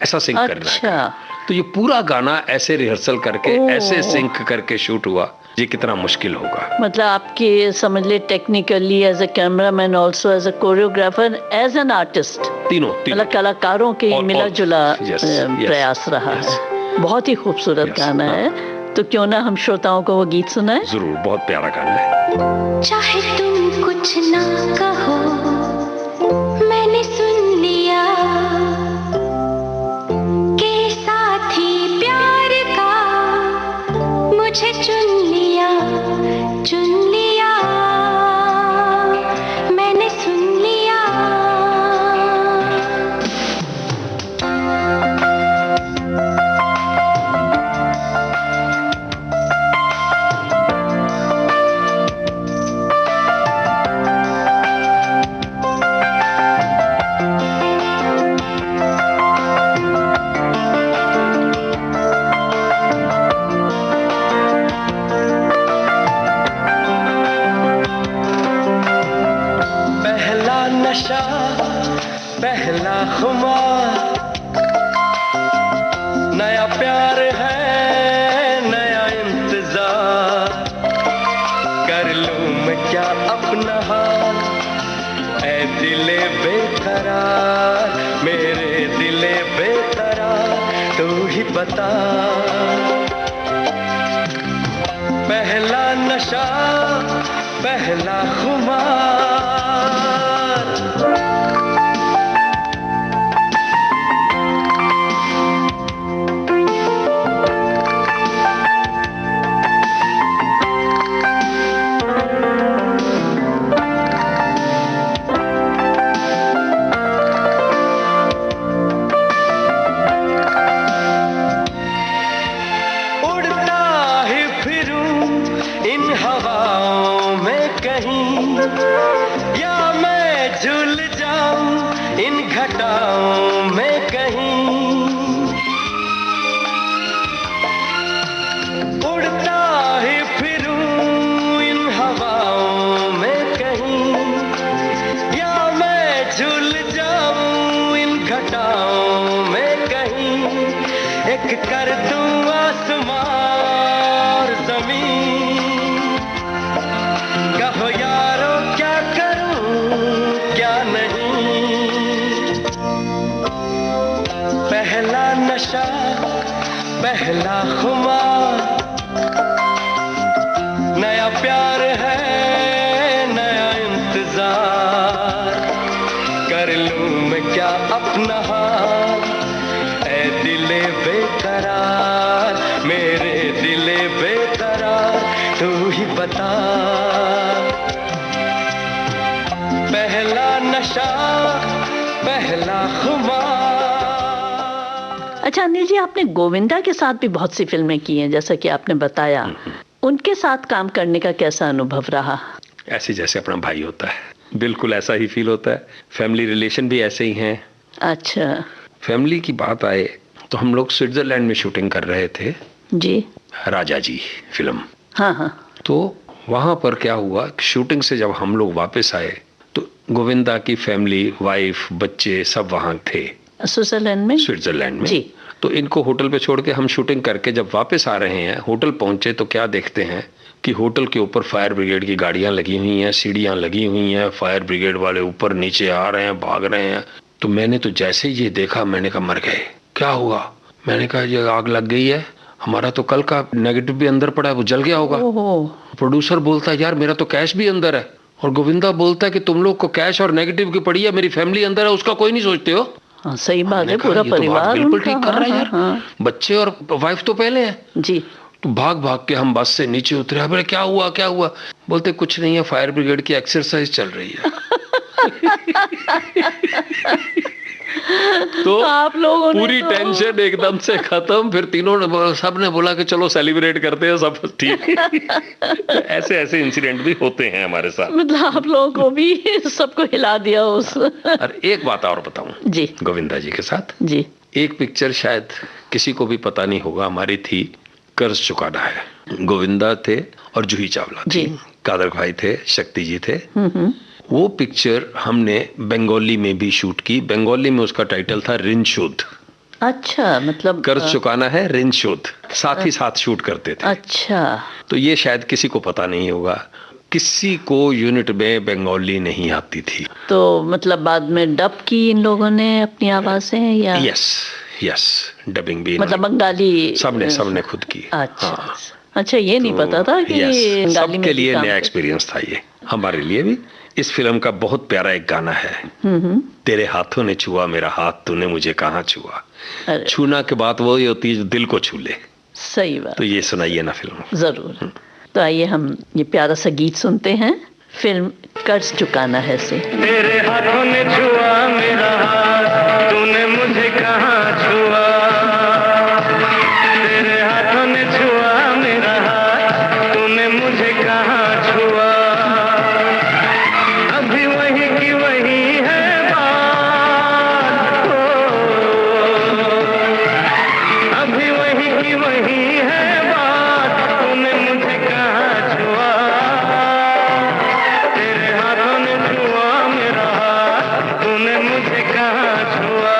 D: ऐसा सिंक करना है। तो ये पूरा गाना ऐसे रिहर्सल करके, ऐसे सिंक करके शूट हुआ। ये कितना मुश्किल होगा।
C: मतलब आपके समझ ले, technically, as a cameraman, also as a choreographer, as an artist, तीनों मतलब कलाकारों के मिला जुला प्रयास रहा है। बहुत ही खूबसूरत गाना है। तो क्यों ना हम श्रोताओं को वो गीत सुनाएं?
D: जरूर, बहुत प्यारा गाना है।
F: चाहे तुम कुछ ना कहो, मैंने सुन लिया के साथी प्यार का मुझे चुन लिया, चुन लिया, मैंने सुन लिया।
G: पहला खुमार, नया प्यार है, नया इंतजार, कर लूं मैं क्या अपना हाल, ऐ दिले बेकरार, मेरे दिले बेकरार, तू ही बता। पहला नशा, पहला खुमार। उड़ता ही फिरूं इन हवाओं में कहीं, एक कर दूं आसमान जमीन, कहो यारो क्या करूं क्या नहीं। पहला नशा पहला खुमार, नया प्यार है नया इंतजार, कर लूं मैं क्या अपना हाल ऐ दिले बेकरार, मेरे दिले बेकरार तू ही बता। पहला नशा पहला खुमार।
C: अच्छा अनिल जी, आपने गोविंदा के साथ भी बहुत सी फिल्में की हैं, जैसा कि आपने बताया। उनके साथ काम करने का कैसा अनुभव रहा?
D: ऐसे जैसे अपना भाई होता है, बिल्कुल ऐसा ही फील होता है। फैमिली रिलेशन भी ऐसे ही हैं।
C: अच्छा।
D: फैमिली की बात आए तो हम लोग स्विट्जरलैंड में शूटिंग कर रहे थे
C: जी।
D: राजा जी फिल्म।
C: हाँ हाँ।
D: तो वहां पर क्या हुआ, शूटिंग से जब हम लोग वापस आए तो गोविंदा की फैमिली, वाइफ, बच्चे सब वहां थे
C: स्विट्जरलैंड में।
D: स्विट्जरलैंड में
C: जी।
D: तो इनको होटल पे छोड़ के हम शूटिंग करके जब वापस आ रहे हैं, होटल पहुंचे तो क्या देखते हैं कि होटल के ऊपर फायर ब्रिगेड की गाड़ियां लगी हुई हैं, सीढ़ियां लगी हुई हैं, फायर ब्रिगेड वाले ऊपर नीचे आ रहे हैं, भाग रहे हैं। तो मैंने तो जैसे ही ये देखा मैंने कहा मर गए। क्या हुआ? मैंने कहा ये आग लग गई है, हमारा तो कल का नेगेटिव भी अंदर पड़ा है, वो जल गया होगा। प्रोड्यूसर बोलता है यार मेरा तो कैश भी अंदर है, और गोविंदा बोलता है कि तुम लोग को कैश और नेगेटिव की पड़ी है, मेरी फैमिली अंदर है, उसका कोई नहीं सोचते हो।
C: हाँ, सही बात है, पूरा परिवार
D: बिल्कुल ठीक कर रहा है यार।
C: हाँ।
D: बच्चे और वाइफ तो पहले हैं
C: जी।
D: तो भाग भाग के हम बस से नीचे उतरे। बोले क्या हुआ क्या हुआ? बोलते कुछ नहीं है, फायर ब्रिगेड की एक्सरसाइज चल रही है। तो आप लोगों ने पूरी टेंशन एकदम से खत्म। फिर तीनों सब ने बोला कि चलो सेलिब्रेट करते हैं, सब ठीक। ऐसे ऐसे इंसिडेंट भी होते हैं हमारे साथ।
C: मतलब आप लोगों को भी सबको हिला दिया उस।
D: और एक बात और बताऊं
C: जी,
D: गोविंदा जी के साथ
C: जी,
D: एक पिक्चर शायद किसी को भी पता नहीं होगा, हमारी थी कर्ज चुकाना है। गोविंदा थे और जूही चावला थी, कादर भाई थे, शक्ति जी थे। वो पिक्चर हमने बंगाली में भी शूट की। बंगाली में उसका टाइटल था ऋण शोध।
C: अच्छा, मतलब
D: कर्ज चुकाना है, ऋण शोध, साथ ही साथ शूट करते थे।
C: अच्छा।
D: तो ये शायद किसी को पता नहीं होगा, किसी को यूनिट में बंगाली नहीं आती थी।
C: तो मतलब बाद में डब की इन लोगों ने अपनी आवाजें या?
D: यस, डबिंग भी
C: मतलब बंगाली
D: सबने खुद की।
C: अच्छा। हाँ। अच्छा, ये नहीं पता था कि बंगाली में
D: सबके लिए नया एक्सपीरियंस था ये, हमारे लिए भी। इस फिल्म का बहुत प्यारा एक गाना है, तेरे हाथों ने छुआ मेरा हाथ, तूने मुझे कहाँ छुआ। छूना के बाद वो ये होती है जो दिल को छू ले।
C: सही बात।
D: तो ये सुनाइए ना फिल्म।
C: जरूर। तो आइए हम ये प्यारा सा गीत सुनते हैं, फिल्म कर्ज चुकाना है से।
G: तेरे हाथों ने छुआ मेरा हाथ, तूने मुझे कहाँ छुआ। तेरे हाथों ने छुआ मेरा हाथ, तूने मुझे कहाँ छुआ। अभी वही की वही है बात, अभी वही की वही है बात, तूने मुझे कहाँ छुआ। तेरे हाथों ने छुआ मेरा हाथ, तूने मुझे कहाँ छुआ।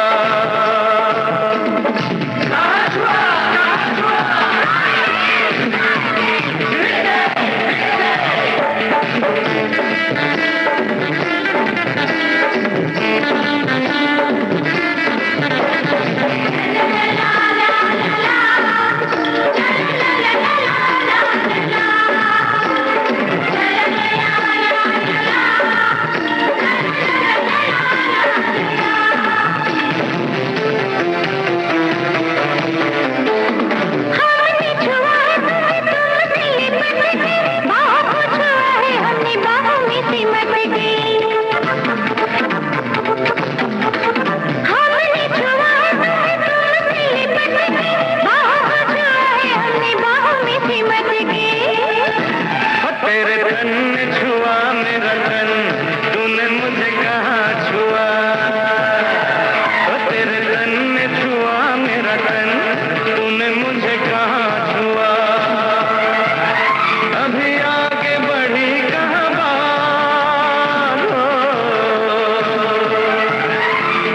G: तेरे तन ने छुआ मेरा तन, तूने मुझे कहाँ छुआ। तेरे तन ने छुआ मेरा तन, तूने मुझे कहाँ छुआ। अभी आगे बढ़ी कहाँ बात,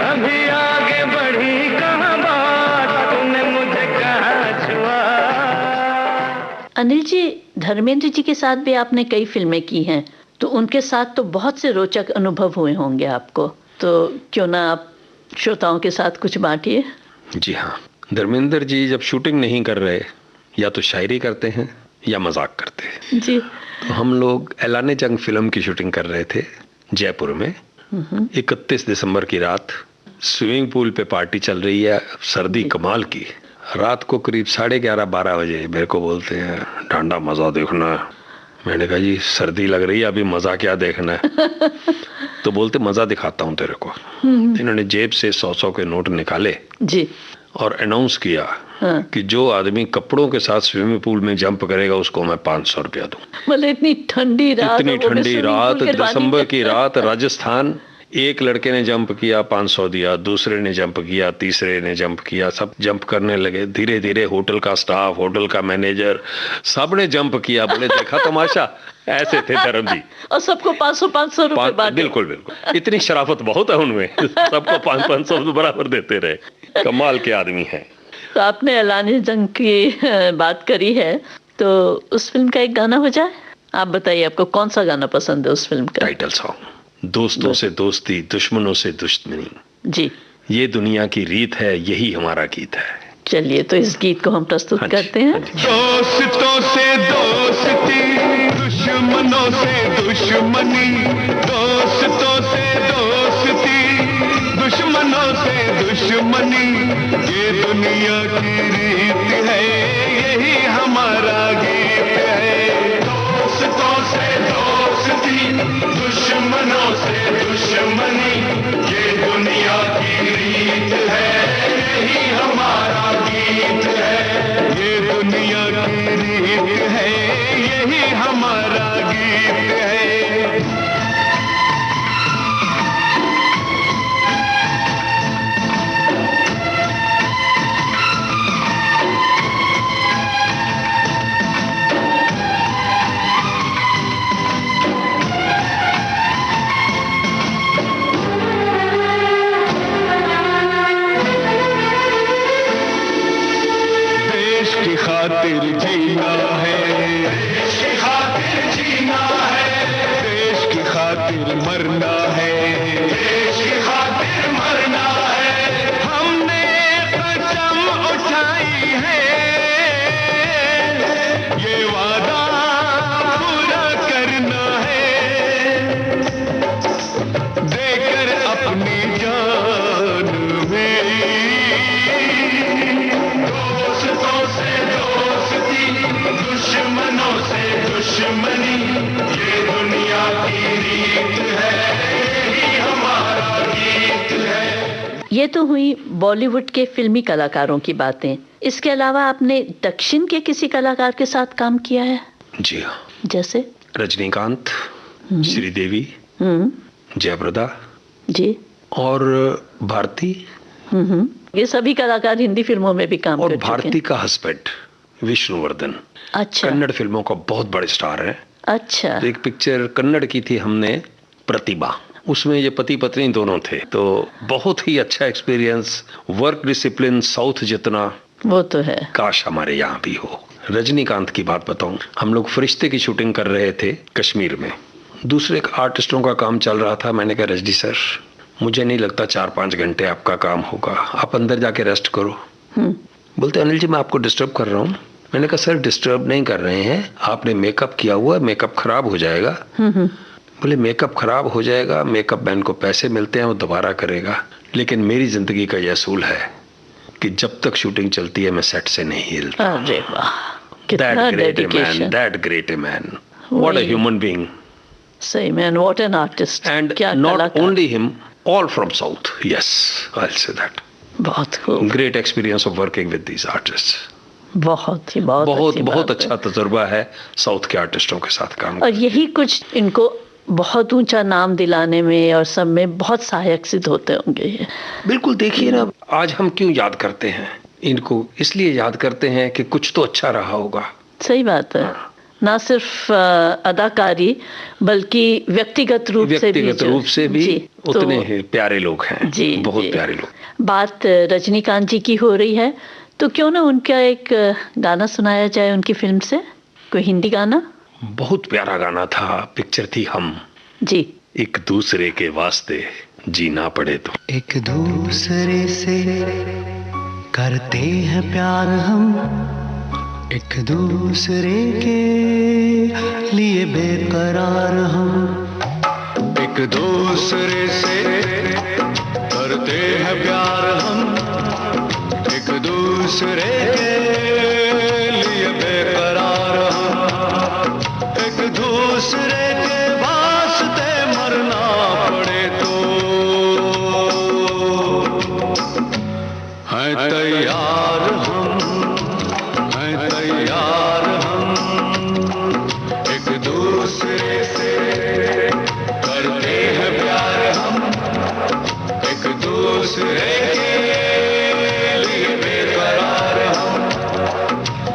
G: अभी आगे बढ़ी कहाँ बात, तूने मुझे
C: अनिल जी, धर्मेंद्र जी के साथ भी आपने कई फिल्में की हैं, तो उनके साथ तो बहुत से रोचक अनुभव हुए होंगे आपको, तो क्यों ना आप श्रोताओं के साथ कुछ बांटिए।
D: जी हाँ, धर्मेंद्र जी जब शूटिंग नहीं कर रहे, या तो शायरी करते हैं या मजाक करते हैं
C: जी।
D: तो हम लोग ऐलाने जंग फिल्म की शूटिंग कर रहे थे जयपुर में। 31 दिसंबर की रात, स्विमिंग पूल पे पार्टी चल रही है, सर्दी कमाल की। रात को करीब 11:30-12 बजे मेरे को बोलते हैं, ढांडा मजा देखना है। मैंने कहा जी सर्दी लग रही है, अभी मजा क्या देखना है। तो बोलते मजा दिखाता हूँ तेरे को। इन्होंने जेब से 100 के नोट निकाले
C: जी
D: और अनाउंस किया कि जो आदमी कपड़ों के साथ स्विमिंग पूल में जंप करेगा उसको मैं 500 रुपया दूं।
C: मतलब इतनी ठंडी रात,
D: दिसंबर की रात, राजस्थान। एक लड़के ने जंप किया, 500 दिया, दूसरे ने जंप किया, तीसरे ने जंप किया, सब जंप करने लगे। धीरे धीरे होटल का स्टाफ, होटल का मैनेजर, सब ने जंप किया। बोले देखा तमाशा, ऐसे थे धर्म जी।
C: और सबको 500 रुपए बांटे।
D: बिल्कुल बिल्कुल, इतनी शराफत बहुत है उनमें, सबको 500 बराबर देते रहे। कमाल के आदमी है।
C: तो आपने ऐलाने जंग की बात करी है, तो उस फिल्म का एक गाना हो जाए। आप बताइए आपको कौन सा गाना पसंद है उस फिल्म का।
D: टाइटल सॉन्ग, दोस्तों से दोस्ती, दुश्मनों से दुश्मनी,
C: जी
D: ये दुनिया की रीत है, यही हमारा गीत है।
C: चलिए तो इस गीत को हम प्रस्तुत करते हैं।
G: दोस्तों से दोस्ती, दुश्मनों से दुश्मनी, दोस्तों से दोस्ती, दुश्मनों से दुश्मनी, ये दुनिया की रीत है, यही हमारा गीत है। दोस्तों से दोस्ती, दुश्मनों से दुश्मनी, ये दुनिया की रीत है, यही हमारा गीत है। ये दुनिया की रीत है, यही हमारा गीत है। खातिर जीना है, देश की खातिर जीना है, देश की खातिर मरना है, देश की खातिर मरना है। हमने कसम उठाई है, ये वादा पूरा करना है, देकर अपनी जान भी। दुश्मनों से दुश्मनी, ये दुनिया की रीत है, यही हमारा गीत है।
C: ये तो हुई बॉलीवुड के फिल्मी कलाकारों की बातें। इसके अलावा आपने दक्षिण के किसी कलाकार के साथ काम किया है?
D: जी हाँ।
C: जैसे
D: रजनीकांत, श्रीदेवी, जयप्रदा
C: जी,
D: और भारती।
C: ये सभी कलाकार हिंदी फिल्मों में भी काम कर चुके हैं।
D: और भारती का हस्बैंड विष्णुवर्धन,
C: अच्छा,
D: कन्नड़ फिल्मों का बहुत बड़े स्टार है।
C: अच्छा।
D: तो एक पिक्चर कन्नड़ की थी हमने, प्रतिभा, उसमें ये पति पत्नी दोनों थे। तो बहुत ही अच्छा एक्सपीरियंस, वर्क डिसिप्लिन साउथ जितना,
C: वो तो है,
D: काश हमारे यहाँ भी हो। रजनीकांत की बात बताऊं, हम लोग फरिश्ते की शूटिंग कर रहे थे कश्मीर में, दूसरे आर्टिस्टों का काम चल रहा था। मैंने कहा रजनी सर, मुझे नहीं लगता 4-5 घंटे आपका काम होगा, आप अंदर जाके रेस्ट करो। बोलते अनिल जी मैं आपको डिस्टर्ब कर रहा हूँ। मैंने कहा सर डिस्टर्ब नहीं कर रहे हैं, आपने मेकअप किया हुआ, मेकअप खराब हो जाएगा। बोले मेकअप खराब हो जाएगा, मेकअप मैन को पैसे मिलते हैं, वो दोबारा करेगा, लेकिन मेरी जिंदगी का यह असूल है कि जब तक शूटिंग चलती है मैं सेट से नहीं हिलता।
C: अरे वाह, कितना dedication,
D: that great a man, what a human being.
C: सही man, what an artist.
D: And not only him, all from south. Yes, I will say that.
C: बहुत खूब,
D: great experience of working with these artists.
C: बहुत
D: अच्छा तजुर्बा है south के आर्टिस्टों के साथ काम।
C: और यही कुछ इनको बहुत ऊंचा नाम दिलाने में और सब में बहुत सहायक सिद्ध होते होंगे ये।
D: बिल्कुल, देखिए ना, आज हम क्यों याद करते हैं इनको, इसलिए याद करते हैं कि कुछ तो अच्छा रहा होगा।
C: सही बात है। ना सिर्फ अदाकारी बल्कि व्यक्तिगत रूप से भी
D: उतने ही प्यारे लोग हैं
C: जी,
D: बहुत प्यारे लोग।
C: बात रजनीकांत जी की हो रही है, तो क्यों ना उनका एक गाना सुनाया जाए उनकी फिल्म से। कोई हिंदी गाना?
D: बहुत प्यारा गाना था, पिक्चर थी हम।
C: जी।
D: एक दूसरे के वास्ते जीना पड़े तो।
H: एक दूसरे से करते हैं प्यार हम, एक दूसरे के लिए बेकरार हम। एक दूसरे से करते हैं प्यार हम, एक दूसरे के लिए बेकरार हम। एक दूसरे के वास्ते मरना पड़े तो है तैयार हम, है तैयार हम। एक दूसरे से करते हैं प्यार हम, एक दूसरे के लिए बेकरार हम।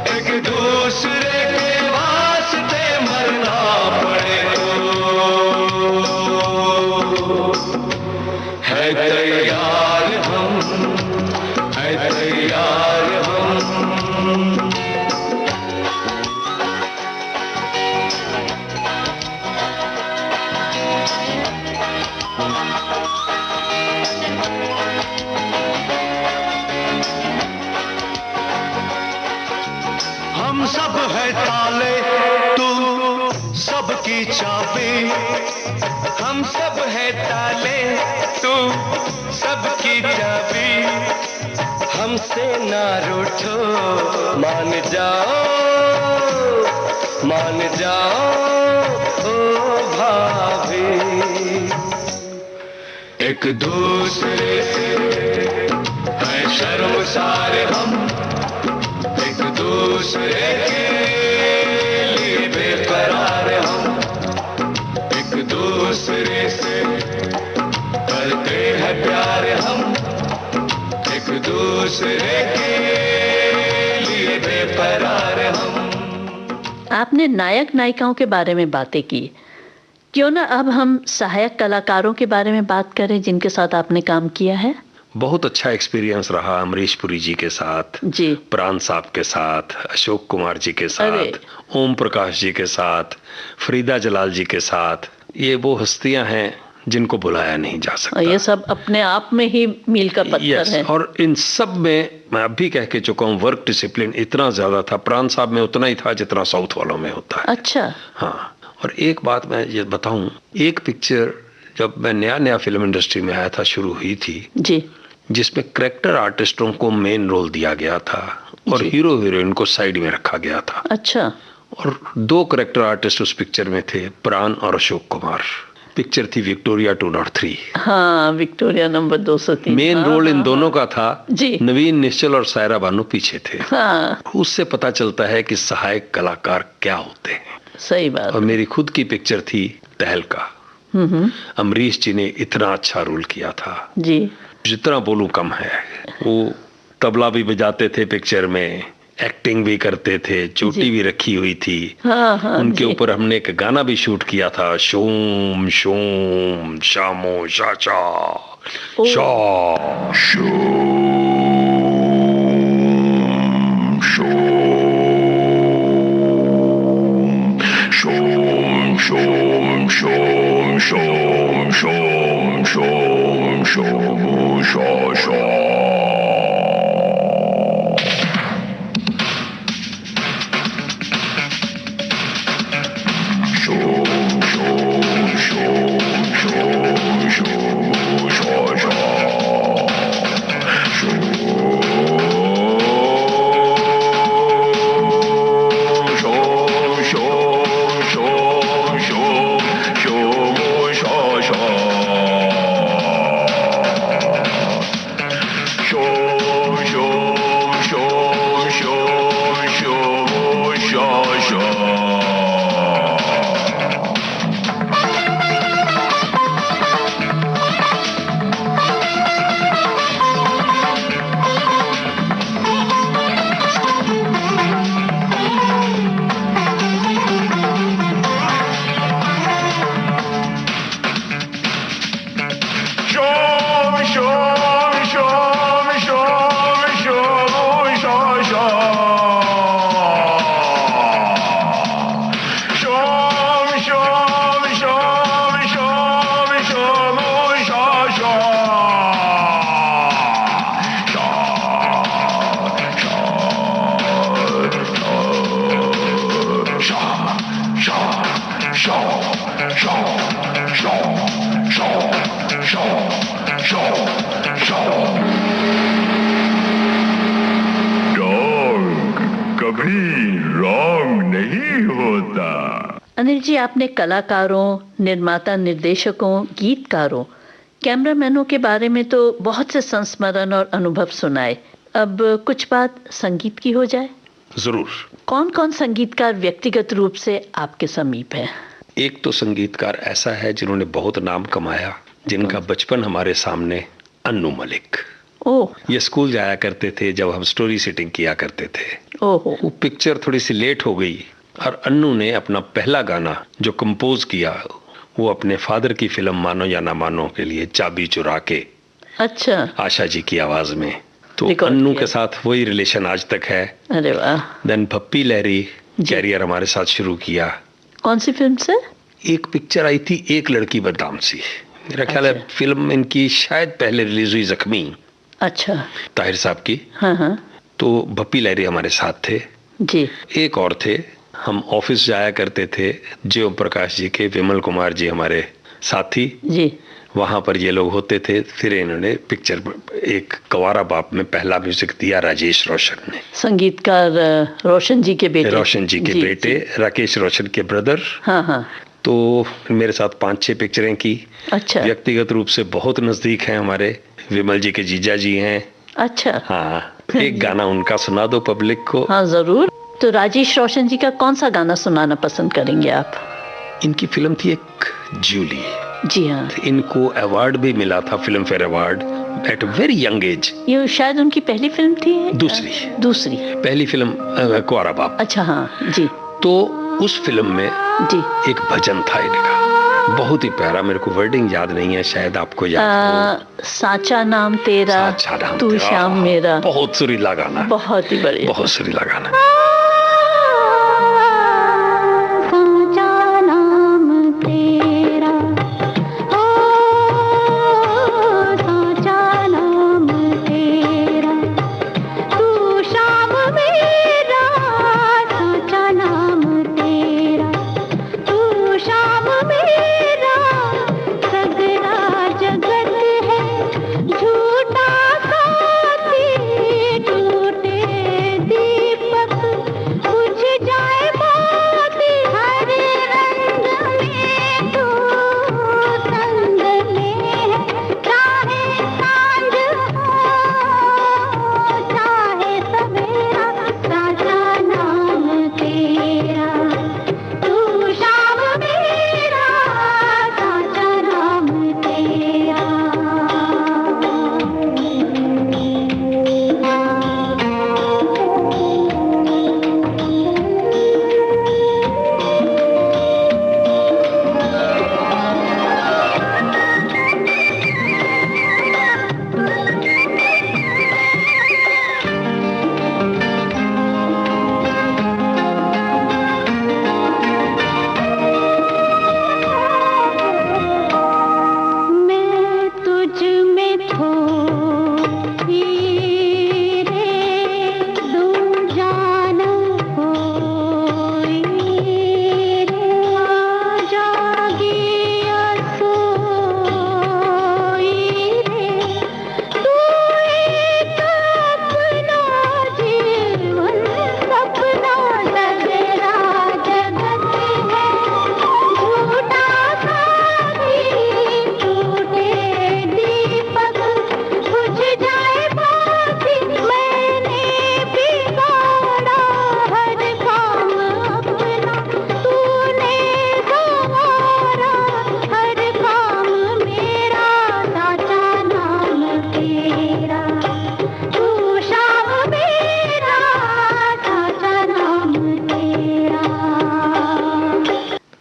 H: एक दूसरे के वास्ते मरना पड़े तो है तैयार हम, है तैयार हम। हम सब है ताले, तू सबकी चाबी। हम सब है ताले, तू सबकी चाबी। हमसे ना रूठो, मान जाओ, मान जाओ ओ भाभी। एक दूसरे से है शर्मसार हम, एक दूसरे के लिए बेकरार हम। एक दूसरे से करते हैं प्यार हम, एक दूसरे के लिए बेकरार हम।
C: आपने नायक नायिकाओं के बारे में बातें की, क्यों ना अब हम सहायक कलाकारों के बारे में बात करें जिनके साथ आपने काम किया है?
D: बहुत अच्छा एक्सपीरियंस रहा अमरीश पुरी जी के साथ
C: जी,
D: प्राण साहब के साथ, अशोक कुमार जी के साथ, ओम प्रकाश जी के साथ, फरीदा जलाल जी के साथ। ये वो हस्तियां हैं जिनको बुलाया नहीं जा सकता।
C: ये सब अपने आप में ही मील का पत्थर है।
D: और इन सब में मैं अब भी कह के चुका हूँ, वर्क डिसिप्लिन इतना ज्यादा था। प्राण साहब में उतना ही था जितना साउथ वालों में होता है।
C: अच्छा।
D: हाँ, और एक बात मैं ये बताऊं, एक पिक्चर जब मैं नया नया फिल्म इंडस्ट्री में आया था, शुरू हुई थी
C: जी,
D: जिसमें कैरेक्टर आर्टिस्टों को मेन रोल दिया गया था और हीरो हीरोइन को साइड में रखा गया था।
C: अच्छा।
D: और दो कैरेक्टर आर्टिस्ट उस पिक्चर में थे, प्राण और अशोक कुमार। पिक्चर थी विक्टोरिया 203।
C: हाँ, विक्टोरिया नंबर 203।
D: मेन रोल इन दोनों का था
C: जी।
D: नवीन निश्चल और सायरा बानो पीछे थे।
C: हाँ।
D: उससे पता चलता है कि सहायक कलाकार क्या होते हैं।
C: सही बात।
D: और मेरी खुद की पिक्चर थी तहलका। अमरीश जी ने इतना अच्छा रोल किया था
C: जी,
D: जितना बोलूं कम है। वो तबला भी बजाते थे पिक्चर में, एक्टिंग भी करते थे, चोटी भी रखी हुई थी।
C: हाँ, हाँ,
D: उनके ऊपर हमने एक गाना भी शूट किया था, शोम शोम शामो शाचा शा
A: कभी रॉन्ग नहीं होता।
C: अनिल जी, आपने कलाकारों, निर्माता, निर्देशकों, गीतकारों, कैमरामैनों के बारे में तो बहुत से संस्मरण और अनुभव सुनाए। अब कुछ बात संगीत की हो जाए।
D: जरूर।
C: कौन कौन संगीतकार व्यक्तिगत रूप से आपके समीप है?
D: एक तो संगीतकार ऐसा है जिन्होंने बहुत नाम कमाया, जिनका बचपन हमारे सामने, अन्नू मलिक।
C: ओह।
D: ये स्कूल जाया करते थे जब हम स्टोरी सेटिंग किया करते थे।
C: ओहो।
D: वो पिक्चर थोड़ी सी लेट हो गई और अन्नू ने अपना पहला गाना जो कंपोज किया वो अपने फादर की फिल्म मानो या ना मानो के लिए चाबी चुरा के,
C: अच्छा,
D: आशा जी की आवाज में। तो अन्नू के साथ वही रिलेशन आज तक है।
C: अरे वाह।
D: देन पप्पी लहरी कैरियर हमारे साथ शुरू किया।
C: कौन सी फिल्म से?
D: एक पिक्चर आई थी एक लड़की बदनाम सी, मेरा ख्याल है फिल्म इनकी शायद पहले रिलीज हुई, जख्मी।
C: अच्छा।
D: ताहिर साहब की।
C: हाँ हाँ।
D: तो भप्पी लहरी हमारे साथ थे
C: जी।
D: एक और थे, हम ऑफिस जाया करते थे जय ओम प्रकाश जी के, विमल कुमार जी हमारे साथी जी, वहां पर ये लोग होते थे। फिर इन्होंने पिक्चर एक कवारा बाप में पहला म्यूजिक दिया राजेश रोशन ने,
C: संगीतकार रोशन जी के बेटे।
D: रोशन जी के बेटे, राकेश रोशन के ब्रदर। हाँ हाँ। तो मेरे साथ 5-6 पिक्चरें की। अच्छा। व्यक्तिगत रूप से बहुत नजदीक हैं हमारे, विमल जी के जीजा जी हैं। अच्छा। हाँ, एक गाना उनका सुना दो पब्लिक को।
C: हाँ जरूर। तो राजेश रोशन जी का कौन सा गाना सुनाना पसंद करेंगे आप?
D: इनकी फिल्म थी एक जूली।
C: जी हाँ।
D: इनको अवार्ड भी मिला था, Filmfare award, at very young age.
C: ये शायद उनकी पहली फिल्म थी। दूसरी पहली
D: फिल्म कुंवारा बाप।
C: अच्छा हाँ जी।
D: तो उस फिल्म में जी एक भजन था इनका, बहुत ही प्यारा, मेरे को वर्डिंग याद नहीं है, शायद आपको याद हो।
C: साचा नाम तेरा, तू श्याम मेरा।
D: बहुत सुरीला गाना,
C: बहुत ही बढ़िया,
D: बहुत सुरीला गाना।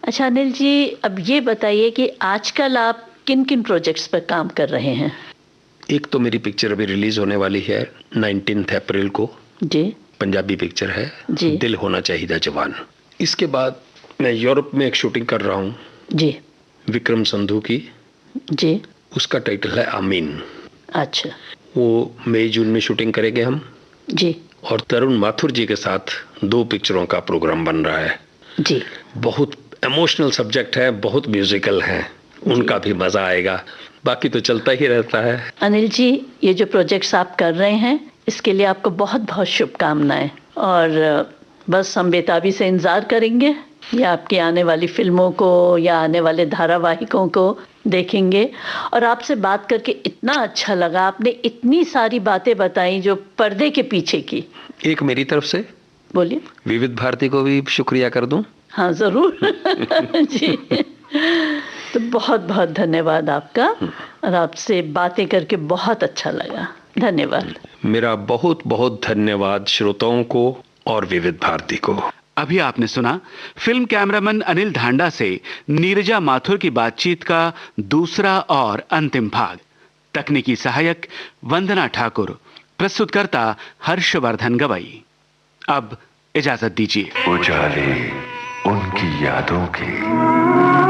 C: अच्छा अनिल जी, अब ये बताइए कि आजकल आप किन किन प्रोजेक्ट्स पर काम कर रहे हैं?
D: एक तो मेरी पिक्चर अभी रिलीज होने वाली है 19 अप्रैल को जी, पंजाबी पिक्चर है जी, दिल होना चाहिए जवान। इसके बाद मैं यूरोप में एक शूटिंग कर रहा हूँ जी, विक्रम संधू की जी, उसका टाइटल है आमीन। अच्छा। वो मई जून में शूटिंग करेंगे हम जी, और तरुण माथुर जी के साथ 2 पिक्चरों का प्रोग्राम बन रहा है जी। बहुत इमोशनल सब्जेक्ट है, बहुत म्यूजिकल है, उनका भी मजा आएगा। बाकी तो चलता ही रहता है।
C: अनिल जी, ये जो प्रोजेक्ट्स आप कर रहे हैं इसके लिए आपको बहुत बहुत शुभकामनाएं, और बस हम बेताबी से इंतजार करेंगे या आपकी आने वाली फिल्मों को या आने वाले धारावाहिकों को देखेंगे। और आपसे बात करके इतना अच्छा लगा, आपने इतनी सारी बातें बताई जो पर्दे के पीछे की।
D: एक मेरी तरफ से
C: बोलिए।
D: विविध भारती को भी शुक्रिया कर दूं?
C: हाँ जरूर। जी, तो बहुत बहुत धन्यवाद आपका, और आपसे बातें करके बहुत अच्छा लगा। धन्यवाद।
D: मेरा बहुत बहुत धन्यवाद श्रोताओं को और विविध भारती को।
B: अभी आपने सुना फिल्म कैमरामैन अनिल ढांडा से नीरजा माथुर की बातचीत का दूसरा और अंतिम भाग। तकनीकी सहायक वंदना ठाकुर, प्रस्तुतकर्ता हर्षवर्धन गवई। अब इजाजत दीजिए।
A: उजाले उनकी यादों के।